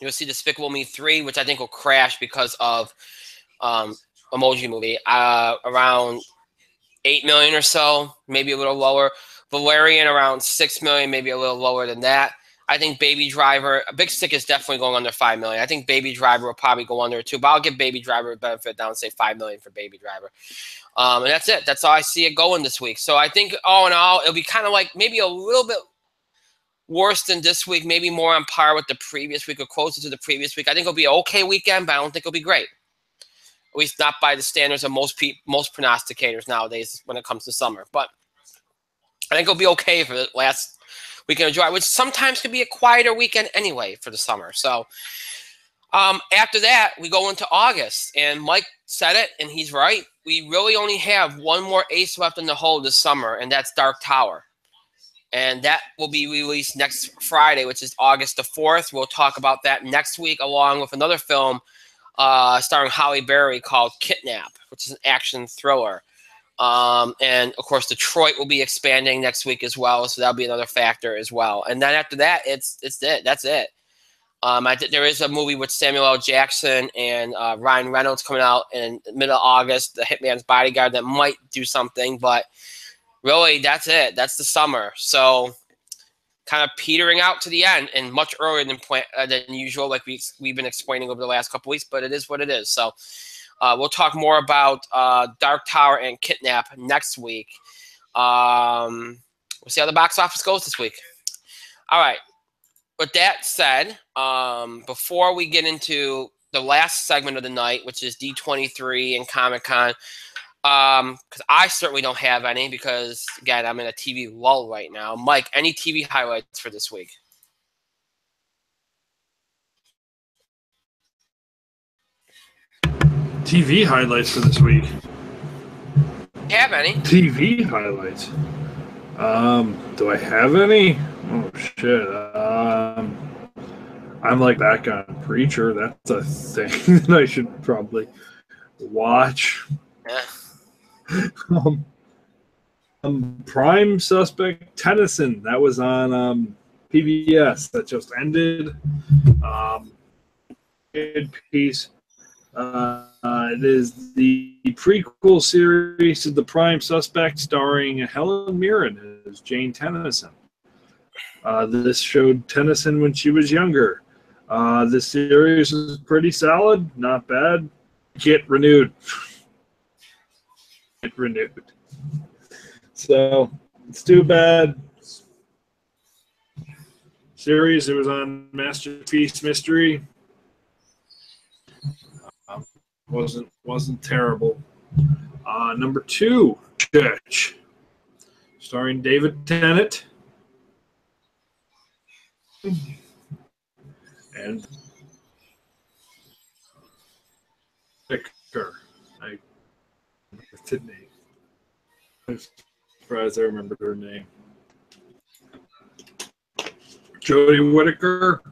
[SPEAKER 1] you'll see Despicable Me 3, which I think will crash because of Emoji Movie. Around 8 million or so, maybe a little lower. Valerian around 6 million, maybe a little lower than that. I think Baby Driver, Big Stick is definitely going under 5 million. I think Baby Driver will probably go under it too, but I'll give Baby Driver a benefit down and say 5 million for Baby Driver. And that's it. That's how I see it going this week. So I think all in all, it'll be kind of like maybe a little bit worse than this week, maybe more on par with the previous week or closer to the previous week. I think it'll be an okay weekend, but I don't think it'll be great. At least not by the standards of most prognosticators nowadays when it comes to summer. But I think it'll be okay for the last weekend of July, which sometimes can be a quieter weekend anyway for the summer. So after that, we go into August. And Mike said it, and he's right. We really only have one more ace left in the hole this summer, and that's Dark Tower. And that will be released next Friday, which is August the 4th. We'll talk about that next week, along with another film starring Halle Berry called Kidnap, which is an action thriller. And, of course, Detroit will be expanding next week as well, so that'll be another factor as well. And then after that, it's it. That's it. There is a movie with Samuel L. Jackson and Ryan Reynolds coming out in the middle of August, The Hitman's Bodyguard, that might do something, but really, that's it. That's the summer. So kind of petering out to the end and much earlier than usual, like we've been explaining over the last couple weeks, but it is what it is. So we'll talk more about Dark Tower and Kidnap next week. We'll see how the box office goes this week. All right. With that said, before we get into the last segment of the night, which is D23 and Comic Con, because I certainly don't have any because, again, I'm in a TV lull right now. Mike, any TV highlights for this week?
[SPEAKER 2] TV highlights for this week.
[SPEAKER 1] Have any?
[SPEAKER 2] TV highlights. Do I have any? Oh shit. I'm like back on Preacher. That's a thing that I should probably watch.
[SPEAKER 1] Yeah.
[SPEAKER 2] Prime Suspect Tennyson. That was on PBS. That just ended. Good piece. It is the prequel series to The Prime Suspect, starring Helen Mirren as Jane Tennyson. This showed Tennyson when she was younger. This series is pretty solid, not bad. Get renewed. Get renewed. So it's too bad. Series, it was on Masterpiece Mystery. Wasn't terrible. Number 2, Church, starring David Tennant and Vicar. I remember name. I'm surprised I remembered her name. Jodie Whittaker,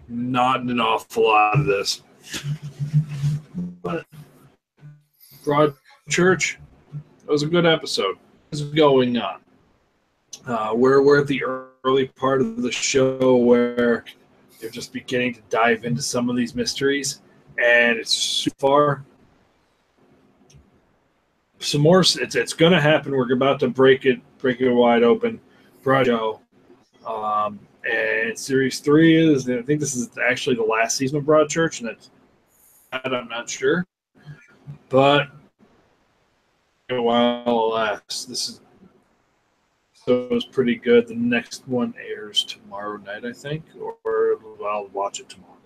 [SPEAKER 2] not an awful lot of this. But Broadchurch, it was a good episode. What's going on? We're at the early part of the show where they're just beginning to dive into some of these mysteries, and it's so far. Some more. It's going to happen. We're about to break it wide open. Broadchurch. And Series 3 is, I think this is actually the last season of Broadchurch, and I'm not sure. But a while it'll last. This was pretty good. The next one airs tomorrow night, I think, or I'll watch it tomorrow.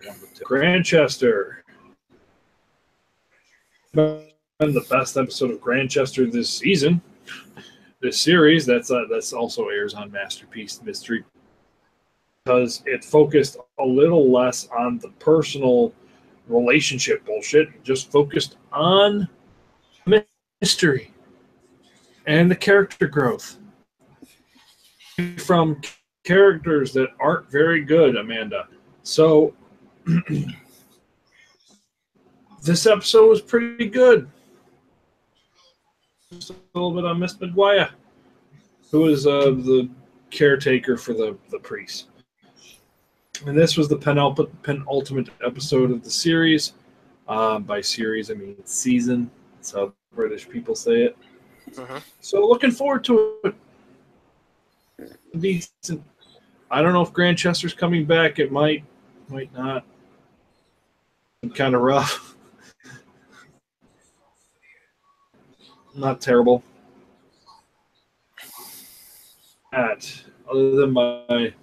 [SPEAKER 2] Grantchester. The best episode of Grantchester this season. This series that's also airs on Masterpiece Mystery, because it focused a little less on the personal relationship bullshit, just focused on mystery and the character growth from characters that aren't very good, Amanda. So this episode was pretty good. Just a little bit on Miss McGuire, who is the caretaker for the priest. And this was the penultimate episode of the series. By series, I mean season. That's how British people say it.
[SPEAKER 1] Uh-huh.
[SPEAKER 2] So looking forward to it. Decent. I don't know if Grantchester's coming back. It might not. Kind of rough. Not terrible. Other than my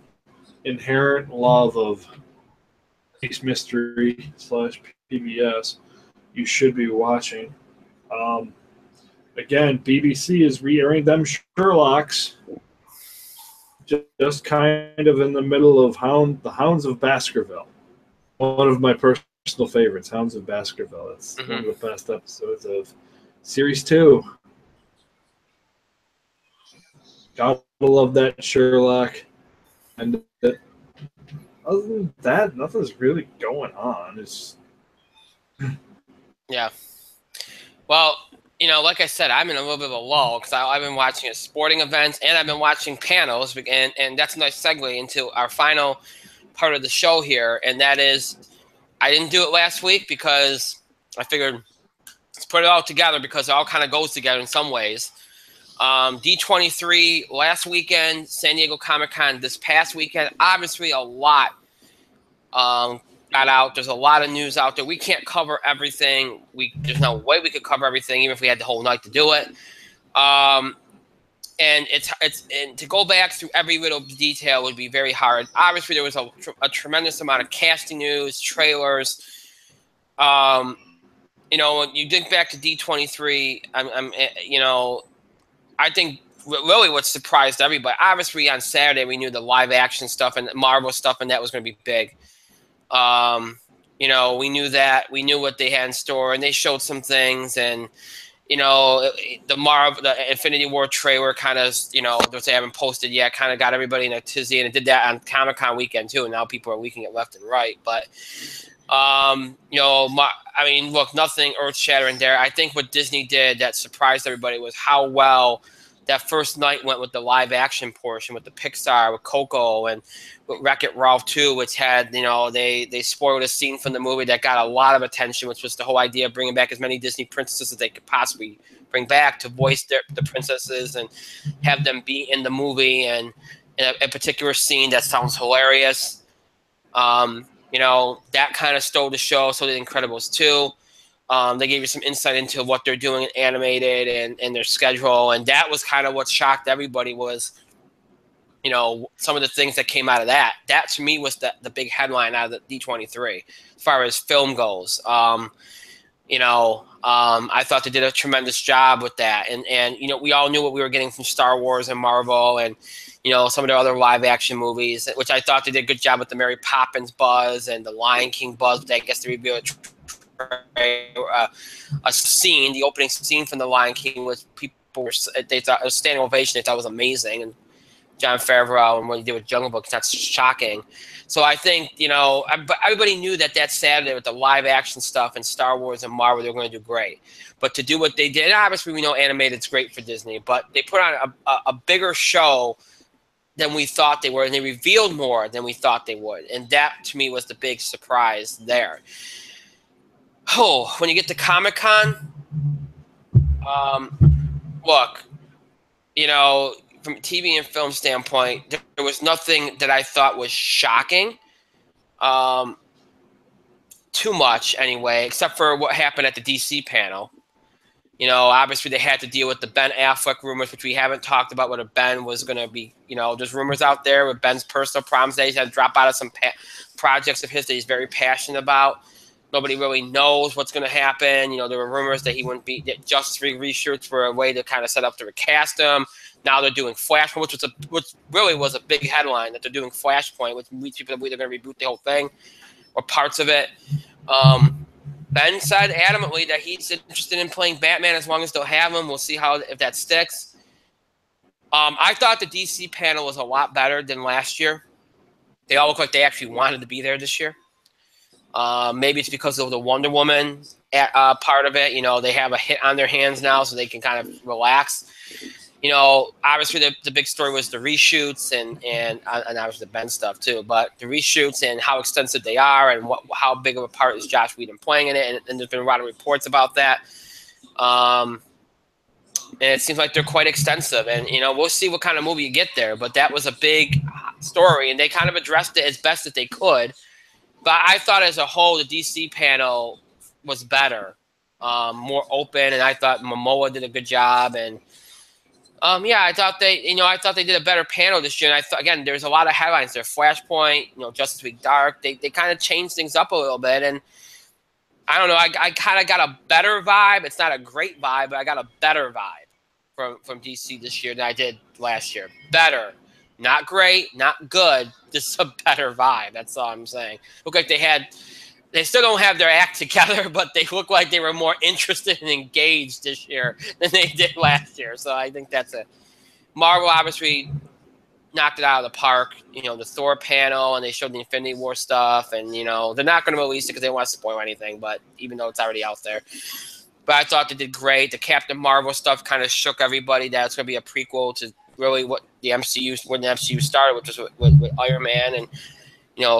[SPEAKER 2] inherent love of Police Mystery / PBS, you should be watching. Again, BBC is re-airing them Sherlocks, just kind of in the middle of the Hounds of Baskerville. One of my personal favorites, Hounds of Baskerville. It's one of the best episodes of Series 2. Gotta love that Sherlock. And other than that, nothing's really going on.
[SPEAKER 1] Yeah. Well, like I said, I'm in a little bit of a lull because I've been watching sporting events and I've been watching panels, and that's a nice segue into our final part of the show here, and that is I didn't do it last week because I figured let's put it all together because it all kind of goes together in some ways. D23 last weekend, San Diego Comic Con this past weekend. Obviously, a lot got out. There's a lot of news out there. We can't cover everything. There's no way we could cover everything, even if we had the whole night to do it. And to go back through every little detail would be very hard. Obviously, there was a tremendous amount of casting news, trailers. When you think back to D23, I think really what surprised everybody. Obviously, on Saturday we knew the live action stuff and Marvel stuff, and that was going to be big. We knew that. We knew what they had in store, and they showed some things. And the Infinity War trailer kind of, which they haven't posted yet, kind of got everybody in a tizzy, and it did that on Comic Con weekend too. And now people are leaking it left and right. But look, nothing earth shattering there. I think what Disney did that surprised everybody was how well that first night went with the live action portion with the Pixar, with Coco, and with Wreck-It Ralph 2, which had, they spoiled a scene from the movie that got a lot of attention, which was the whole idea of bringing back as many Disney princesses as they could possibly bring back to voice the princesses and have them be in the movie. And in a particular scene that sounds hilarious. That kind of stole the show. So did Incredibles 2. They gave you some insight into what they're doing in animated and their schedule. And that was kind of what shocked everybody was, some of the things that came out of that. That, to me, was the big headline out of the D23 as far as film goes. I thought they did a tremendous job with that. And we all knew what we were getting from Star Wars and Marvel and, some of their other live action movies, which I thought they did a good job with the Mary Poppins buzz and the Lion King buzz. But I guess they revealed a scene, the opening scene from the Lion King, was they thought it was standing ovation. They thought it was amazing. And Jon Favreau and what he did with Jungle Book, that's shocking. So I think, but everybody knew that Saturday with the live action stuff and Star Wars and Marvel, they were going to do great. But to do what they did, obviously we know animated's great for Disney, but they put on a bigger show than we thought they were, and they revealed more than we thought they would. And that, to me, was the big surprise there. Oh, when you get to Comic Con, look, from a TV and film standpoint, there was nothing that I thought was shocking, too much anyway, except for what happened at the DC panel. Obviously they had to deal with the Ben Affleck rumors, which we haven't talked about, whether Ben was going to be, there's rumors out there with Ben's personal problems that he's had to drop out of some projects of his that he's very passionate about. Nobody really knows what's going to happen. There were rumors that he wouldn't be, that Justice League reshoots were a way to kind of set up to recast him. Now they're doing Flashpoint, which really was a big headline, that they're doing Flashpoint, which means people believe they're going to reboot the whole thing or parts of it. Ben said adamantly that he's interested in playing Batman as long as they'll have him. We'll see if that sticks. I thought the DC panel was a lot better than last year. They all look like they actually wanted to be there this year. Maybe it's because of the Wonder Woman part of it. They have a hit on their hands now, so they can kind of relax. Obviously the big story was the reshoots and obviously the Ben stuff too, but the reshoots and how extensive they are and how big of a part is Joss Whedon playing in it. And there's been a lot of reports about that. And it seems like they're quite extensive, and, we'll see what kind of movie you get there, but that was a big story and they kind of addressed it as best that they could. But I thought as a whole, the DC panel was better, more open. And I thought Momoa did a good job. And, I thought they did a better panel this year. And I thought, again, there's a lot of headlines there. Flashpoint, Justice League Dark. They kind of changed things up a little bit. And I don't know. I kind of got a better vibe. It's not a great vibe, but I got a better vibe from DC this year than I did last year. Better. Not great, not good, just a better vibe. That's all I'm saying. Look like they still don't have their act together, but they look like they were more interested and engaged this year than they did last year. So I think that's Marvel obviously knocked it out of the park. The Thor panel, and they showed the Infinity War stuff, and, they're not going to release it because they don't want to spoil anything, but even though it's already out there. But I thought they did great. The Captain Marvel stuff kind of shook everybody that it's going to be a prequel to really what the MCU, when the MCU started, which was with Iron Man and,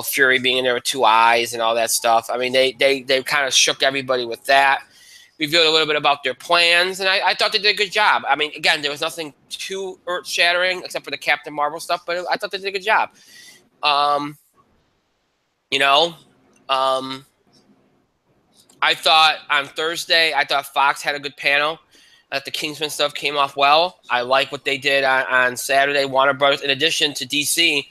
[SPEAKER 1] Fury being in there with 2 eyes and all that stuff. I mean, they kind of shook everybody with that. Revealed a little bit about their plans, and I thought they did a good job. I mean, again, there was nothing too earth-shattering except for the Captain Marvel stuff, but I thought they did a good job. I thought on Thursday, Fox had a good panel. That the Kingsman stuff came off well. I like what they did on Saturday. Warner Brothers, in addition to DC,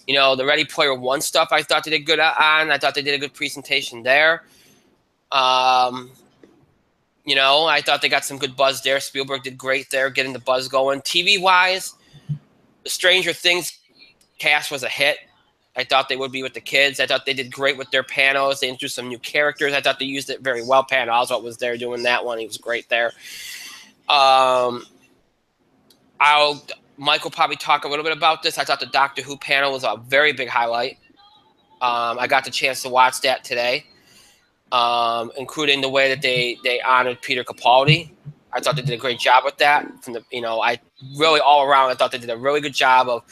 [SPEAKER 1] the Ready Player One stuff, I thought they did good on. I thought they did a good presentation there. I thought they got some good buzz there. Spielberg did great there, getting the buzz going. TV-wise, the Stranger Things cast was a hit. I thought they would be with the kids. I thought they did great with their panels. They introduced some new characters. I thought they used it very well. Pat Oswalt was there doing that one. He was great there. Mike will probably talk a little bit about this. I thought the Doctor Who panel was a very big highlight. I got the chance to watch that today, including the way that they honored Peter Capaldi. I thought they did a great job with that. I really all around, I thought they did a really good job of,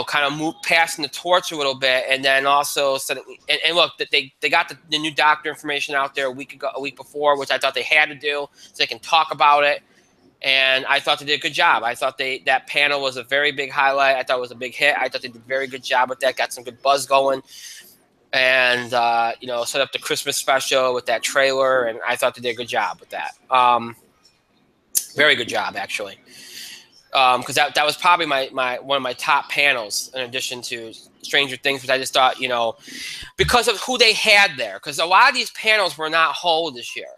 [SPEAKER 1] kind of passing the torch a little bit, and then also and look, that they got the new doctor information out there a week before, which I thought they had to do so they can talk about it. And I thought they did a good job. I thought that panel was a very big highlight. I thought it was a big hit. I thought they did a very good job with that. Got some good buzz going, and set up the Christmas special with that trailer. And I thought they did a good job with that. Very good job, actually. Because that was probably one of my top panels in addition to Stranger Things, which I just thought, because of who they had there. Because a lot of these panels were not whole this year.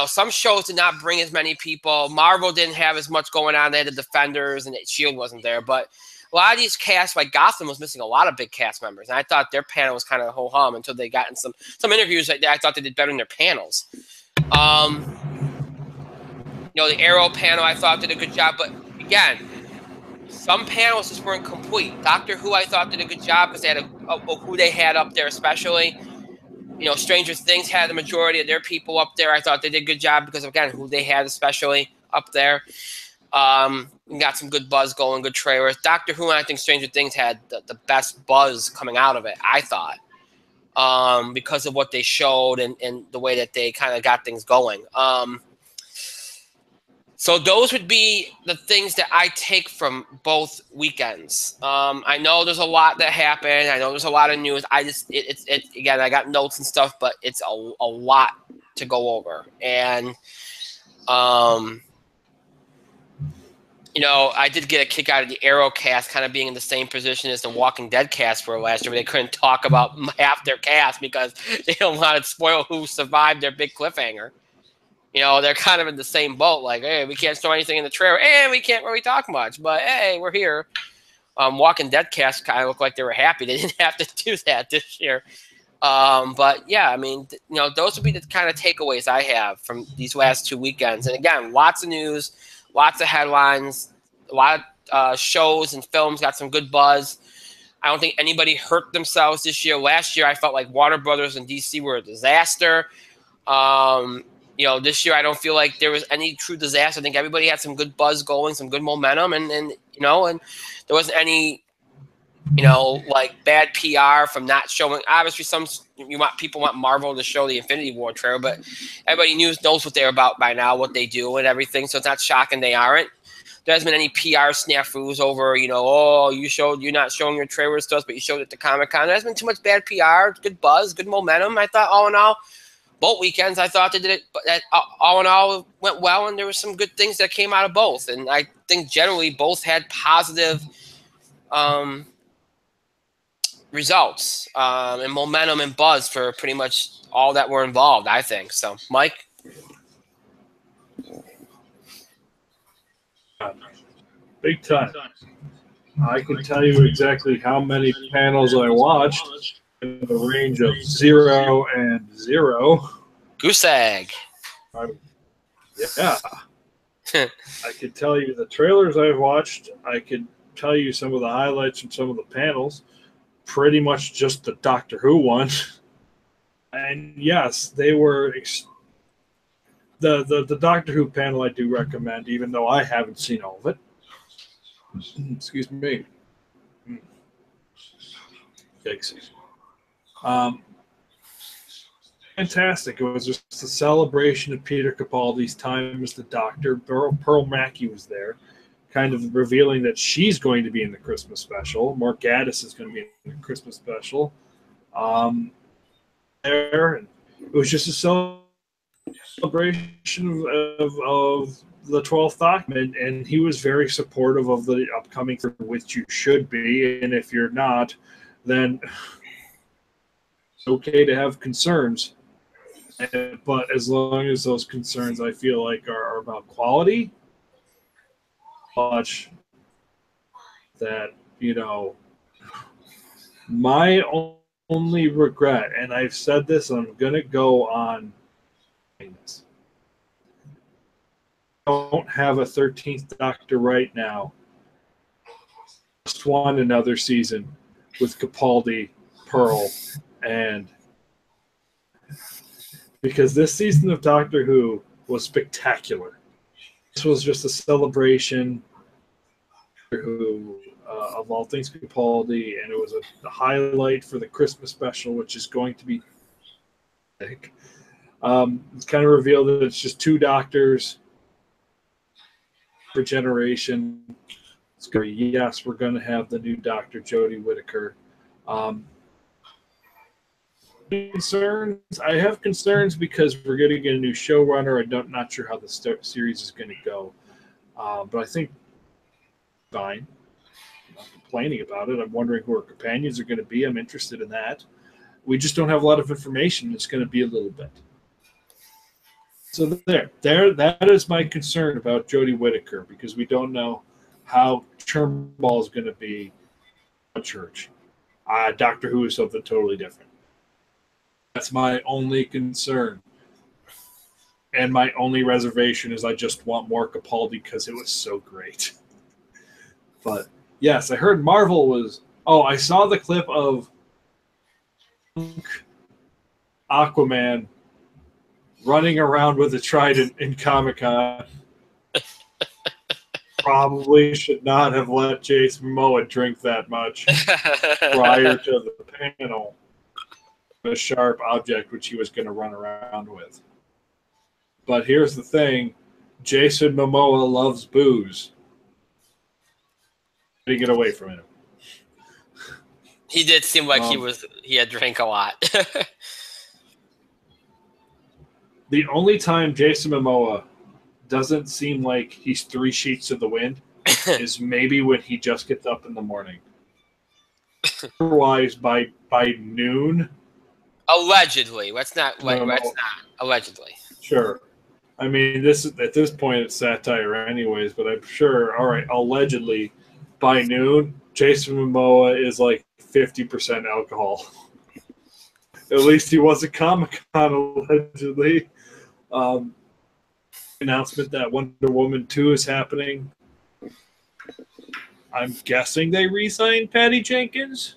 [SPEAKER 1] Some shows did not bring as many people. Marvel didn't have as much going on. They had the Defenders, and S.H.I.E.L.D. wasn't there. But a lot of these casts, like Gotham, was missing a lot of big cast members. And I thought their panel was kind of ho-hum until they got in some interviews. I thought they did better in their panels. The Arrow panel, I thought did a good job. But, again, some panels just weren't complete. Doctor Who, I thought did a good job because they had who they had up there especially. Stranger Things had the majority of their people up there. I thought they did a good job because, again, who they had especially up there. We got some good buzz going, good trailers. Doctor Who and I think Stranger Things had the best buzz coming out of it, I thought, because of what they showed and the way that they kind of got things going. So those would be the things that I take from both weekends. I know there's a lot that happened. I know there's a lot of news. Again, I got notes and stuff, but it's a lot to go over. And, I did get a kick out of the Arrow cast kind of being in the same position as the Walking Dead cast were last year, where they couldn't talk about half their cast because they don't want to spoil who survived their big cliffhanger. They're kind of in the same boat. Like, hey, we can't show anything in the trailer, and we can't really talk much. But, hey, we're here. Walking Dead cast kind of looked like they were happy. They didn't have to do that this year. But, yeah, I mean, those would be the kind of takeaways I have from these last 2 weekends. And, again, lots of news, lots of headlines, a lot of shows and films got some good buzz. I don't think anybody hurt themselves this year. Last year, I felt like Warner Brothers and DC were a disaster. This year I don't feel like there was any true disaster. I think everybody had some good buzz going, some good momentum, and there wasn't any, like bad PR from not showing. Obviously, people want Marvel to show the Infinity War trailer, but everybody knows what they're about by now, what they do and everything. So it's not shocking they aren't. There hasn't been any PR snafus over, you're not showing your trailers to us, but you showed it to Comic Con. There hasn't been too much bad PR, good buzz, good momentum. I thought all in all. Both weekends, I thought they did it, but all in all went well, and there were some good things that came out of both. And I think generally both had positive results and momentum and buzz for pretty much all that were involved, I think. So, Mike?
[SPEAKER 2] Big time. I can tell you exactly how many panels I watched. In the range of 0 and 0.
[SPEAKER 1] Goose egg.
[SPEAKER 2] Yeah. I could tell you the trailers I've watched. I could tell you some of the highlights from some of the panels. Pretty much just the Doctor Who one. And yes, they were the Doctor Who panel I do recommend, even though I haven't seen all of it. Excuse me. Yikes. Fantastic. It was just a celebration of Peter Capaldi's time as the Doctor. Pearl Mackie was there, kind of revealing that she's going to be in the Christmas special. Mark Gatiss is going to be in the Christmas special. And it was just a celebration of the 12th Doctor, and he was very supportive of the upcoming, which you should be. And if you're not, then it's okay to have concerns, but as long as those concerns, I feel like, are about quality, much that, my only regret, and I've said this, and I'm going to go on this. I don't have a 13th Doctor right now. Just want another season with Capaldi, Pearl, and because this season of Doctor Who was spectacular. This was just a celebration of all things Capaldi, and it was a highlight for the Christmas special, which is going to be it's kind of revealed that it's just two doctors for generation. It's going to be, yes, we're going to have the new Dr. Jodie Whittaker. Concerns. I have concerns because we're going to get a new showrunner. I'm not sure how the series is going to go, but I think fine. I'm not complaining about it. I'm wondering who our companions are going to be. I'm interested in that. We just don't have a lot of information. It's going to be a little bit. So that is my concern about Jodie Whittaker, because we don't know how Turnbull is going to be a church. Doctor Who is something totally different. That's my only concern. And my only reservation is I just want more Capaldi because it was so great. But yes, I heard Marvel was... Oh, I saw the clip of Aquaman running around with a trident in Comic Con. Probably should not have let Jason Momoa drink that much prior to the panel. A sharp object which he was going to run around with. But here's the thing. Jason Momoa loves booze. How do you get away from him?
[SPEAKER 1] He did seem like he had drank a lot.
[SPEAKER 2] The only time Jason Momoa doesn't seem like he's 3 sheets to the wind is maybe when he just gets up in the morning. Otherwise, by noon...
[SPEAKER 1] Allegedly. Let's not. Allegedly.
[SPEAKER 2] Sure. I mean, at this point, it's satire anyways, but I'm sure, all right, allegedly, by noon, Jason Momoa is like 50% alcohol. At least he was at Comic-Con, allegedly. Announcement that Wonder Woman 2 is happening. I'm guessing they re-signed Patty Jenkins.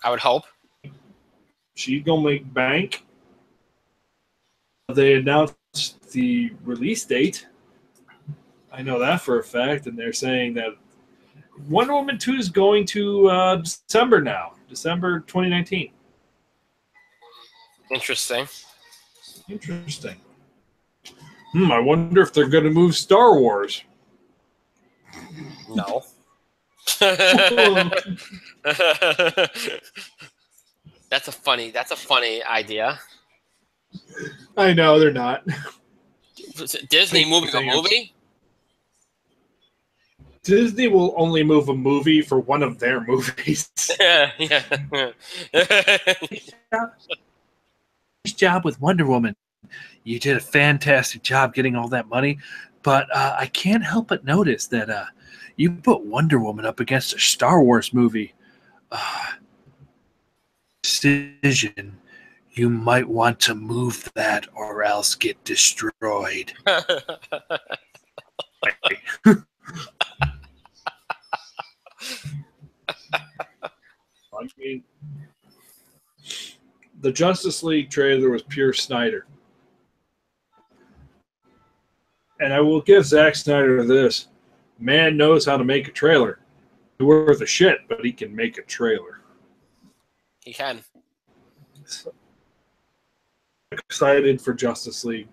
[SPEAKER 1] I would hope.
[SPEAKER 2] She's going to make bank. They announced the release date. I know that for a fact, and they're saying that Wonder Woman 2 is going to December now. December 2019.
[SPEAKER 1] Interesting.
[SPEAKER 2] I wonder if they're going to move Star Wars.
[SPEAKER 1] No. That's a funny idea.
[SPEAKER 2] I know they're not.
[SPEAKER 1] Disney moving a movie?
[SPEAKER 2] Disney will only move a movie for one of their movies.
[SPEAKER 1] Yeah.
[SPEAKER 3] Nice job with Wonder Woman. You did a fantastic job getting all that money, but I can't help but notice that you put Wonder Woman up against a Star Wars movie. Decision. You might want to move that or else get destroyed.
[SPEAKER 2] I mean, the Justice League trailer was pure Snyder. And I will give Zack Snyder this. Man knows how to make a trailer. It's worth a shit, but he can make a trailer.
[SPEAKER 1] He can.
[SPEAKER 2] So, excited for Justice League.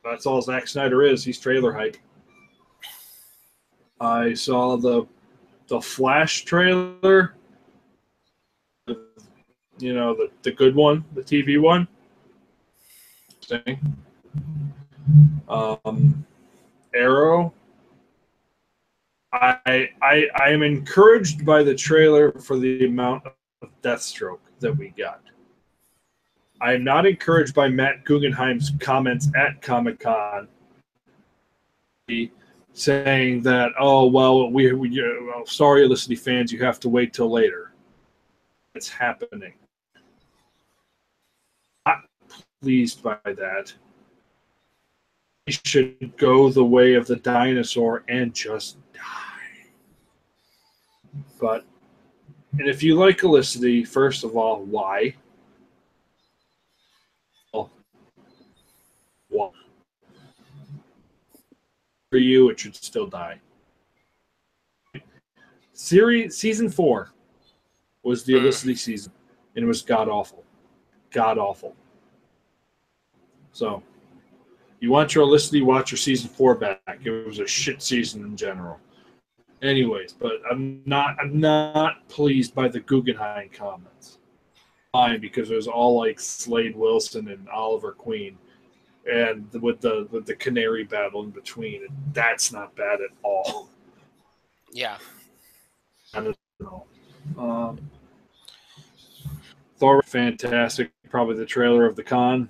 [SPEAKER 2] That's all Zack Snyder is. He's trailer hype. I saw the Flash trailer. You know, the good one, the TV one. Arrow. I am encouraged by the trailer for the amount of Deathstroke that we got. I am not encouraged by Matt Guggenheim's comments at Comic Con saying that, oh, well, well, sorry, Felicity fans, you have to wait till later. It's happening. Not pleased by that. He should go the way of the dinosaur and just die. And if you like Felicity, first of all, why? for you, it should still die. Season 4 was the Olicity season, and it was god-awful. God-awful. So, you want your Olicity, watch your Season 4 back. It was a shit season in general. Anyways, but I'm not pleased by the Guggenheim comments. Fine, because it was all like Slade Wilson and Oliver Queen, and with the Canary battle in between. That's not bad at all.
[SPEAKER 1] Yeah.
[SPEAKER 2] I don't know. Thor, fantastic. Probably the trailer of the con.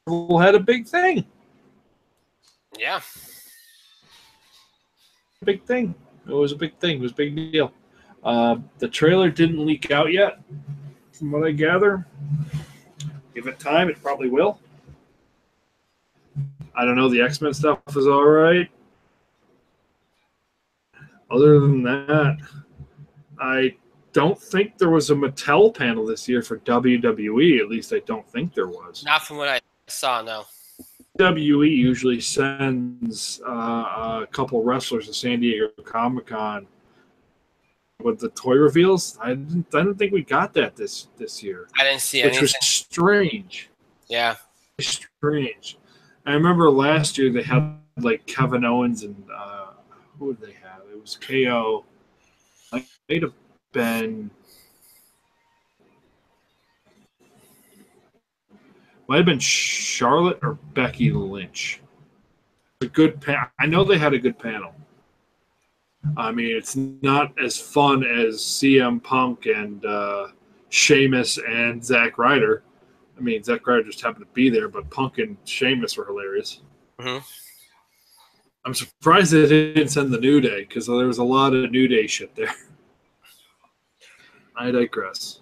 [SPEAKER 2] Marvel had a big thing.
[SPEAKER 1] Yeah.
[SPEAKER 2] Big thing. It was a big thing. It was a big deal. The trailer didn't leak out yet, from what I gather. Give it time, it probably will. I don't know. The X-Men stuff is all right. Other than that, I don't think there was a Mattel panel this year for WWE. At least I don't think there was.
[SPEAKER 1] Not from what I saw, no.
[SPEAKER 2] WWE usually sends a couple wrestlers to San Diego Comic Con with the toy reveals. I don't think we got that this year.
[SPEAKER 1] I didn't see
[SPEAKER 2] anything.
[SPEAKER 1] anything.
[SPEAKER 2] Which was strange.
[SPEAKER 1] Yeah.
[SPEAKER 2] Strange. I remember last year they had like Kevin Owens and who did they have? It was KO. It might have been. Might have been Charlotte or Becky Lynch. A good I know they had a good panel. I mean, it's not as fun as CM Punk and Sheamus and Zack Ryder. I mean, Zack Ryder just happened to be there, but Punk and Sheamus were hilarious.
[SPEAKER 1] Mm-hmm.
[SPEAKER 2] I'm surprised they didn't send the New Day, because there was a lot of New Day shit there. I digress.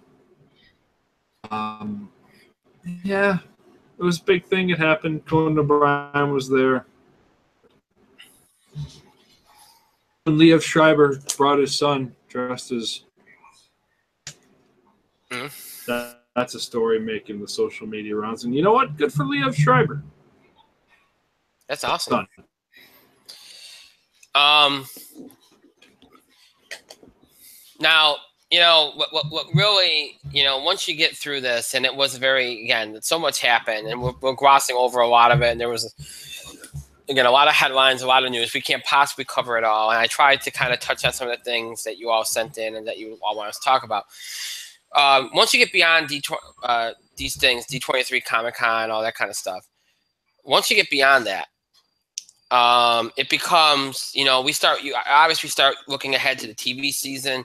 [SPEAKER 2] Yeah, it was a big thing. It happened. Conan O'Brien was there. When Liev Schreiber brought his son dressed as... That's a story making the social media rounds. And you know what? Good for Liev Schreiber.
[SPEAKER 1] That's awesome.
[SPEAKER 2] Son.
[SPEAKER 1] Now, you know, what really, you know, once you get through this, and it was again, so much happened, and we're glossing over a lot of it, and there was, again, a lot of headlines, a lot of news. We can't possibly cover it all, and I tried to kind of touch on some of the things that you all sent in and that you all want us to talk about. Once you get beyond these things, D23, Comic Con, all that kind of stuff, once you get beyond that, it becomes, you know, obviously start looking ahead to the TV season,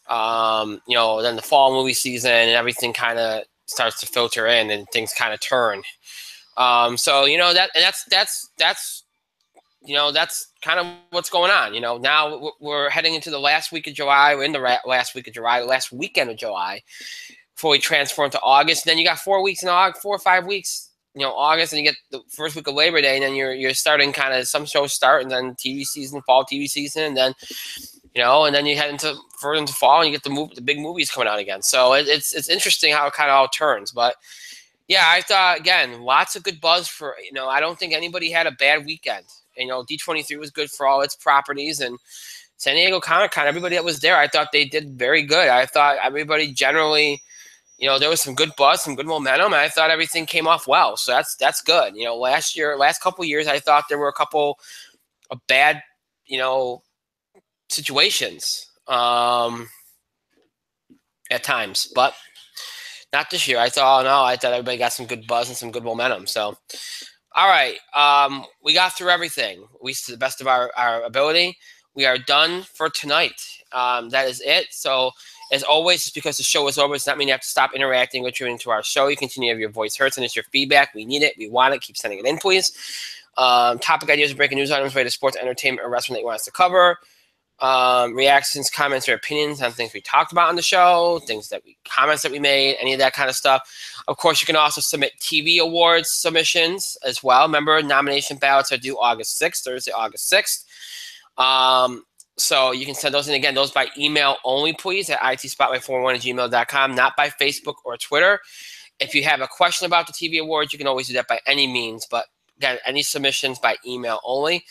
[SPEAKER 1] you know, then the fall movie season, and everything kind of starts to filter in, and things kind of turn. So, you know, that's you know, that's kind of what's going on. You know, now we're heading into the last week of July. We're in the last week of July, the last weekend of July, before we transform to August. And then you got 4 weeks in August, 4 or 5 weeks, you know, August, and you get the first week of Labor Day, and then you're starting kind of, some shows start, and then TV season, fall TV season, and then, you know, and then you head further into fall, and you get the big movies coming out again. So it's interesting how it kind of all turns. But yeah, I thought, again, lots of good buzz for, you know, I don't think anybody had a bad weekend. You know, D23 was good for all its properties, and San Diego Comic Con, everybody that was there, I thought they did very good. I thought everybody generally, you know, there was some good buzz, some good momentum, and I thought everything came off well. So that's good. You know, last couple of years, I thought there were a couple of bad, you know, situations at times, but not this year. I thought everybody got some good buzz and some good momentum. So, all right, we got through everything, at least to the best of our ability. We are done for tonight. That is it. So, as always, just because the show is over, does not mean you have to stop interacting with you into our show. You continue to have your voice heard, and it's your feedback. We need it. We want it. Keep sending it in, please. Topic ideas, breaking news items related to sports, entertainment, or wrestling that you want us to cover. Reactions, comments, or opinions on things we talked about on the show, comments that we made, any of that kind of stuff. Of course, you can also submit TV awards submissions as well. Remember, nomination ballots are due August 6th, Thursday, August 6th. So you can send those in, again, those by email only, please, at itspotlight411@gmail.com, not by Facebook or Twitter. If you have a question about the TV awards, you can always do that by any means, but Again, any submissions by email only.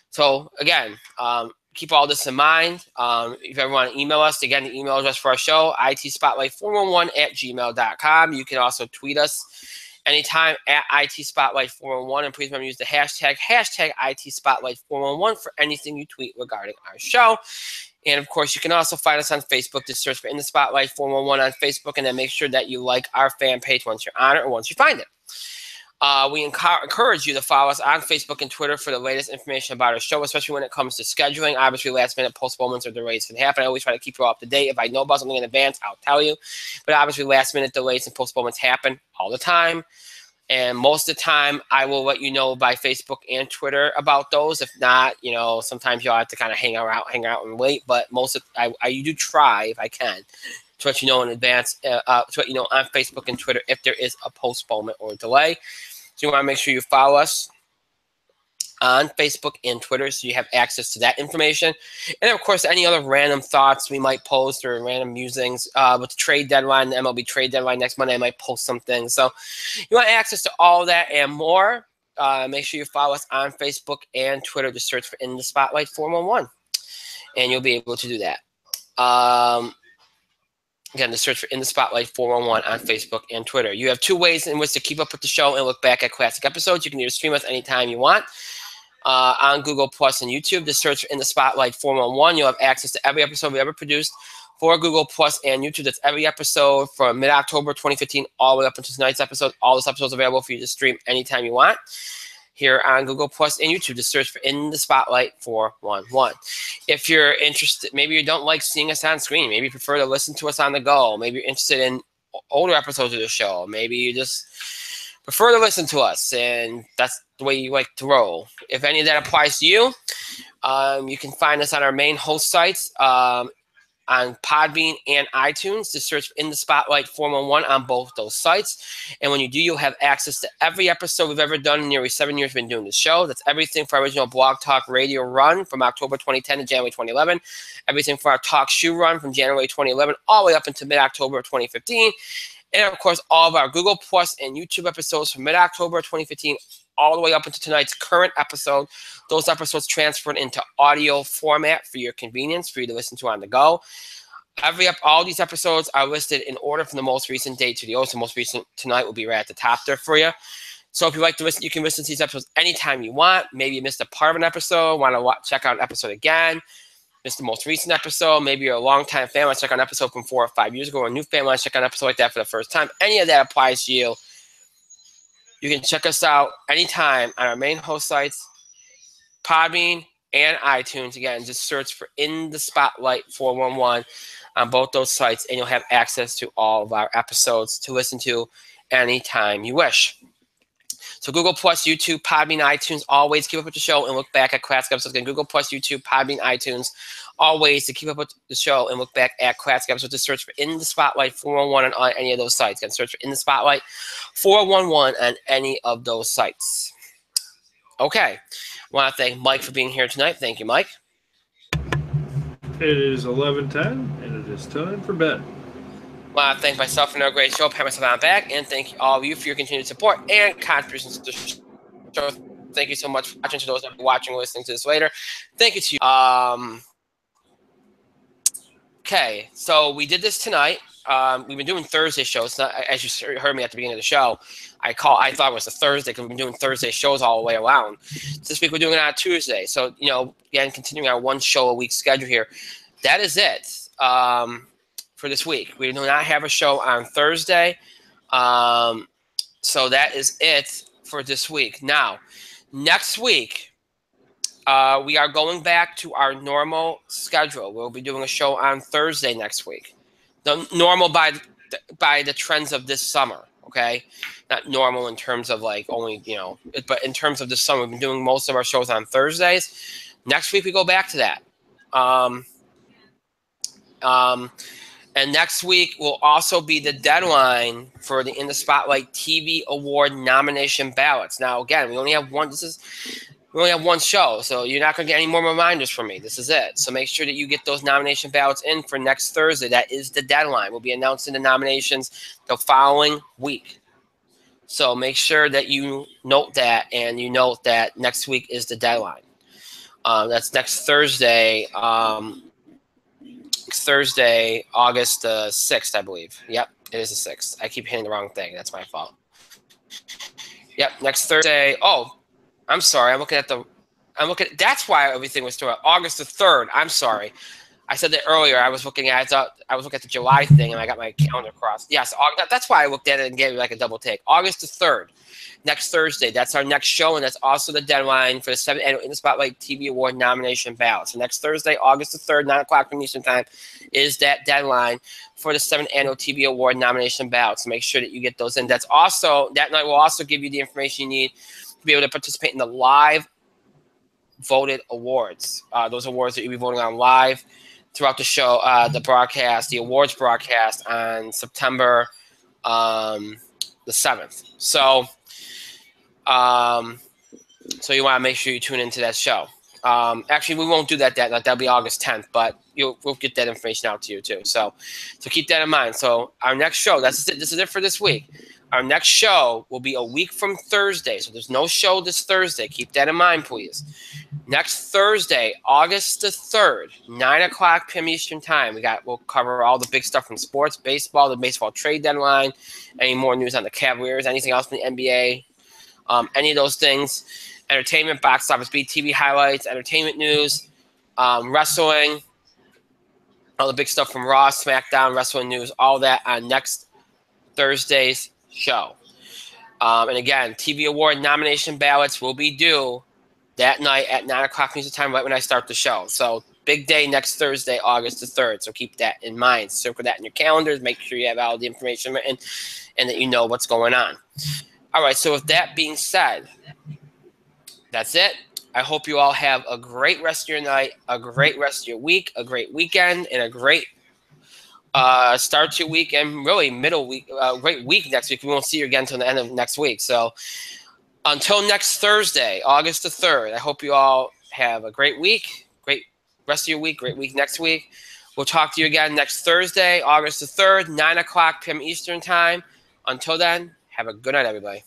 [SPEAKER 1] So again, keep all this in mind. If you ever want to email us, again, the email address for our show, itspotlight411@gmail.com. You can also tweet us anytime at itspotlight411. And please remember to use the hashtag itspotlight411 for anything you tweet regarding our show. And of course, you can also find us on Facebook. Just search for In the Spotlight 411 on Facebook, and then make sure that you like our fan page once you're on it or once you find it. We encourage you to follow us on Facebook and Twitter for the latest information about our show, especially when it comes to scheduling. Obviously, last-minute postponements or delays can happen. I always try to keep you up to date. If I know about something in advance, I'll tell you. But obviously, last-minute delays and postponements happen all the time. And most of the time, I will let you know by Facebook and Twitter about those. If not, sometimes you'll have to kind of hang out and wait. But I do try, if I can, to let you know in advance, to let you know on Facebook and Twitter if there is a postponement or delay. So you want to make sure you follow us on Facebook and Twitter so you have access to that information. And of course, any other random thoughts we might post or random musings with the trade deadline, the MLB trade deadline next Monday, I might post some things. So you want access to all that and more. Make sure you follow us on Facebook and Twitter. Just search for In the Spotlight 411, and you'll be able to do that. Again, to search for In the Spotlight 411 on Facebook and Twitter. You have two ways in which to keep up with the show and look back at classic episodes. You can either stream us anytime you want on Google Plus and YouTube. Just search for In the Spotlight 411. You'll have access to every episode we ever produced for Google Plus and YouTube. That's every episode from mid-October 2015 all the way up until tonight's episode. All those episodes available for you to stream anytime you want here on Google Plus and YouTube. Just search for In the Spotlight 411. If you're interested, maybe you don't like seeing us on screen. Maybe you prefer to listen to us on the go. Maybe you're interested in older episodes of the show. Maybe you just prefer to listen to us, and that's the way you like to roll. If any of that applies to you, you can find us on our main host sites, on Podbean and iTunes. Just search In the Spotlight 411 on both those sites. And when you do, you'll have access to every episode we've ever done in nearly 7 years we've been doing the show. That's everything for our original Blog Talk Radio run from October 2010 to January 2011. Everything for our Talk Shoe run from January 2011 all the way up until mid-October 2015. And, of course, all of our Google Plus and YouTube episodes from mid-October 2015 all the way up into tonight's current episode. Those episodes transferred into audio format for your convenience, for you to listen to on the go. All these episodes are listed in order from the most recent date to the oldest. The most recent tonight will be right at the top there for you. So if you like to listen, you can listen to these episodes anytime you want. Maybe you missed a part of an episode, want to check out an episode again. Missed the most recent episode. Maybe you're a long-time fan, want to check out an episode from 4 or 5 years ago, or a new fan, want to check out an episode like that for the first time. Any of that applies to you. You can check us out anytime on our main host sites, Podbean and iTunes. Again, just search for In the Spotlight 411 on both those sites, and you'll have access to all of our episodes to listen to anytime you wish. So Google Plus, YouTube, Podbean, iTunes, always keep up with the show and look back at classic episodes. Again, Google Plus, YouTube, Podbean, iTunes, always to keep up with the show and look back at classic episodes. Just search for In the Spotlight 411 on any of those sites. Again, search for In the Spotlight 411 on any of those sites. Okay. I want to thank Mike for being here tonight. Thank you, Mike.
[SPEAKER 2] It is 11:10, and it is time for bed.
[SPEAKER 1] I want to thank myself for another great show, pat myself on the back, and thank all of you for your continued support and contributions to the show. Thank you so much for watching. To those that are watching or listening to this later, thank you to you. Okay, so we did this tonight. We've been doing Thursday shows. Not, as you heard me at the beginning of the show, I thought it was a Thursday because we've been doing Thursday shows all the way around. This week we're doing it on Tuesday. So, again, continuing our one show a week schedule here. That is it for this week. We do not have a show on Thursday. So that is it for this week. Now, next week, we are going back to our normal schedule. We'll be doing a show on Thursday next week. The normal by the trends of this summer, okay? Not normal in terms of only, but in terms of this summer, we've been doing most of our shows on Thursdays. Next week, we go back to that. And next week will also be the deadline for the In the Spotlight TV Award nomination ballots. Now, again, we only have one. We only have one show, so you're not going to get any more reminders from me. This is it. So make sure that you get those nomination ballots in for next Thursday. That is the deadline. We'll be announcing the nominations the following week. So make sure that you note that, and you note that next week is the deadline. That's next Thursday. Thursday, August 6th, I believe. Yep, it is the 6th. I keep hitting the wrong thing. That's my fault. Yep, next Thursday. Oh, I'm sorry. That's why everything was through August the 3rd. I'm sorry. I said that earlier. I was looking at the July thing, and I got my calendar crossed. Yes, that's why I looked at it and gave it like a double take. August the 3rd, next Thursday. That's our next show, and that's also the deadline for the 7th Annual In the Spotlight TV Award nomination ballot. So next Thursday, August the 3rd, 9 o'clock from Eastern Time, is that deadline for the 7th Annual TV Award nomination ballot. So make sure that you get those in. That night will also give you the information you need to be able to participate in the live voted awards. Those awards that you'll be voting on live throughout the show, the awards broadcast on September the 7th. So you want to make sure you tune into that show. Actually, we won't do that night. That'll be August 10th, but we'll get that information out to you too. So keep that in mind. So our next show, this is it for this week. Our next show will be a week from Thursday. So there's no show this Thursday. Keep that in mind, please. Next Thursday, August the 3rd, 9 o'clock p.m. Eastern Time. We'll cover all the big stuff from sports, baseball, the baseball trade deadline, any more news on the Cavaliers, anything else from the NBA, any of those things. Entertainment, box office beat, TV highlights, entertainment news, wrestling, all the big stuff from Raw, SmackDown, wrestling news, all that on next Thursday's show. And again, TV award nomination ballots will be due that night at 9 o'clock Eastern Time, right when I start the show. So big day next Thursday, August the 3rd. So keep that in mind. Circle that in your calendars. Make sure you have all the information written and that you know what's going on. All right, so with that being said, that's it. I hope you all have a great rest of your night, a great rest of your week, a great weekend, and a great start to your week, and really middle week, great week next week. We won't see you again until the end of next week. So until next Thursday, August the 3rd, I hope you all have a great week, great rest of your week, great week next week. We'll talk to you again next Thursday, August the 3rd, 9 o'clock p.m. Eastern Time. Until then, have a good night, everybody.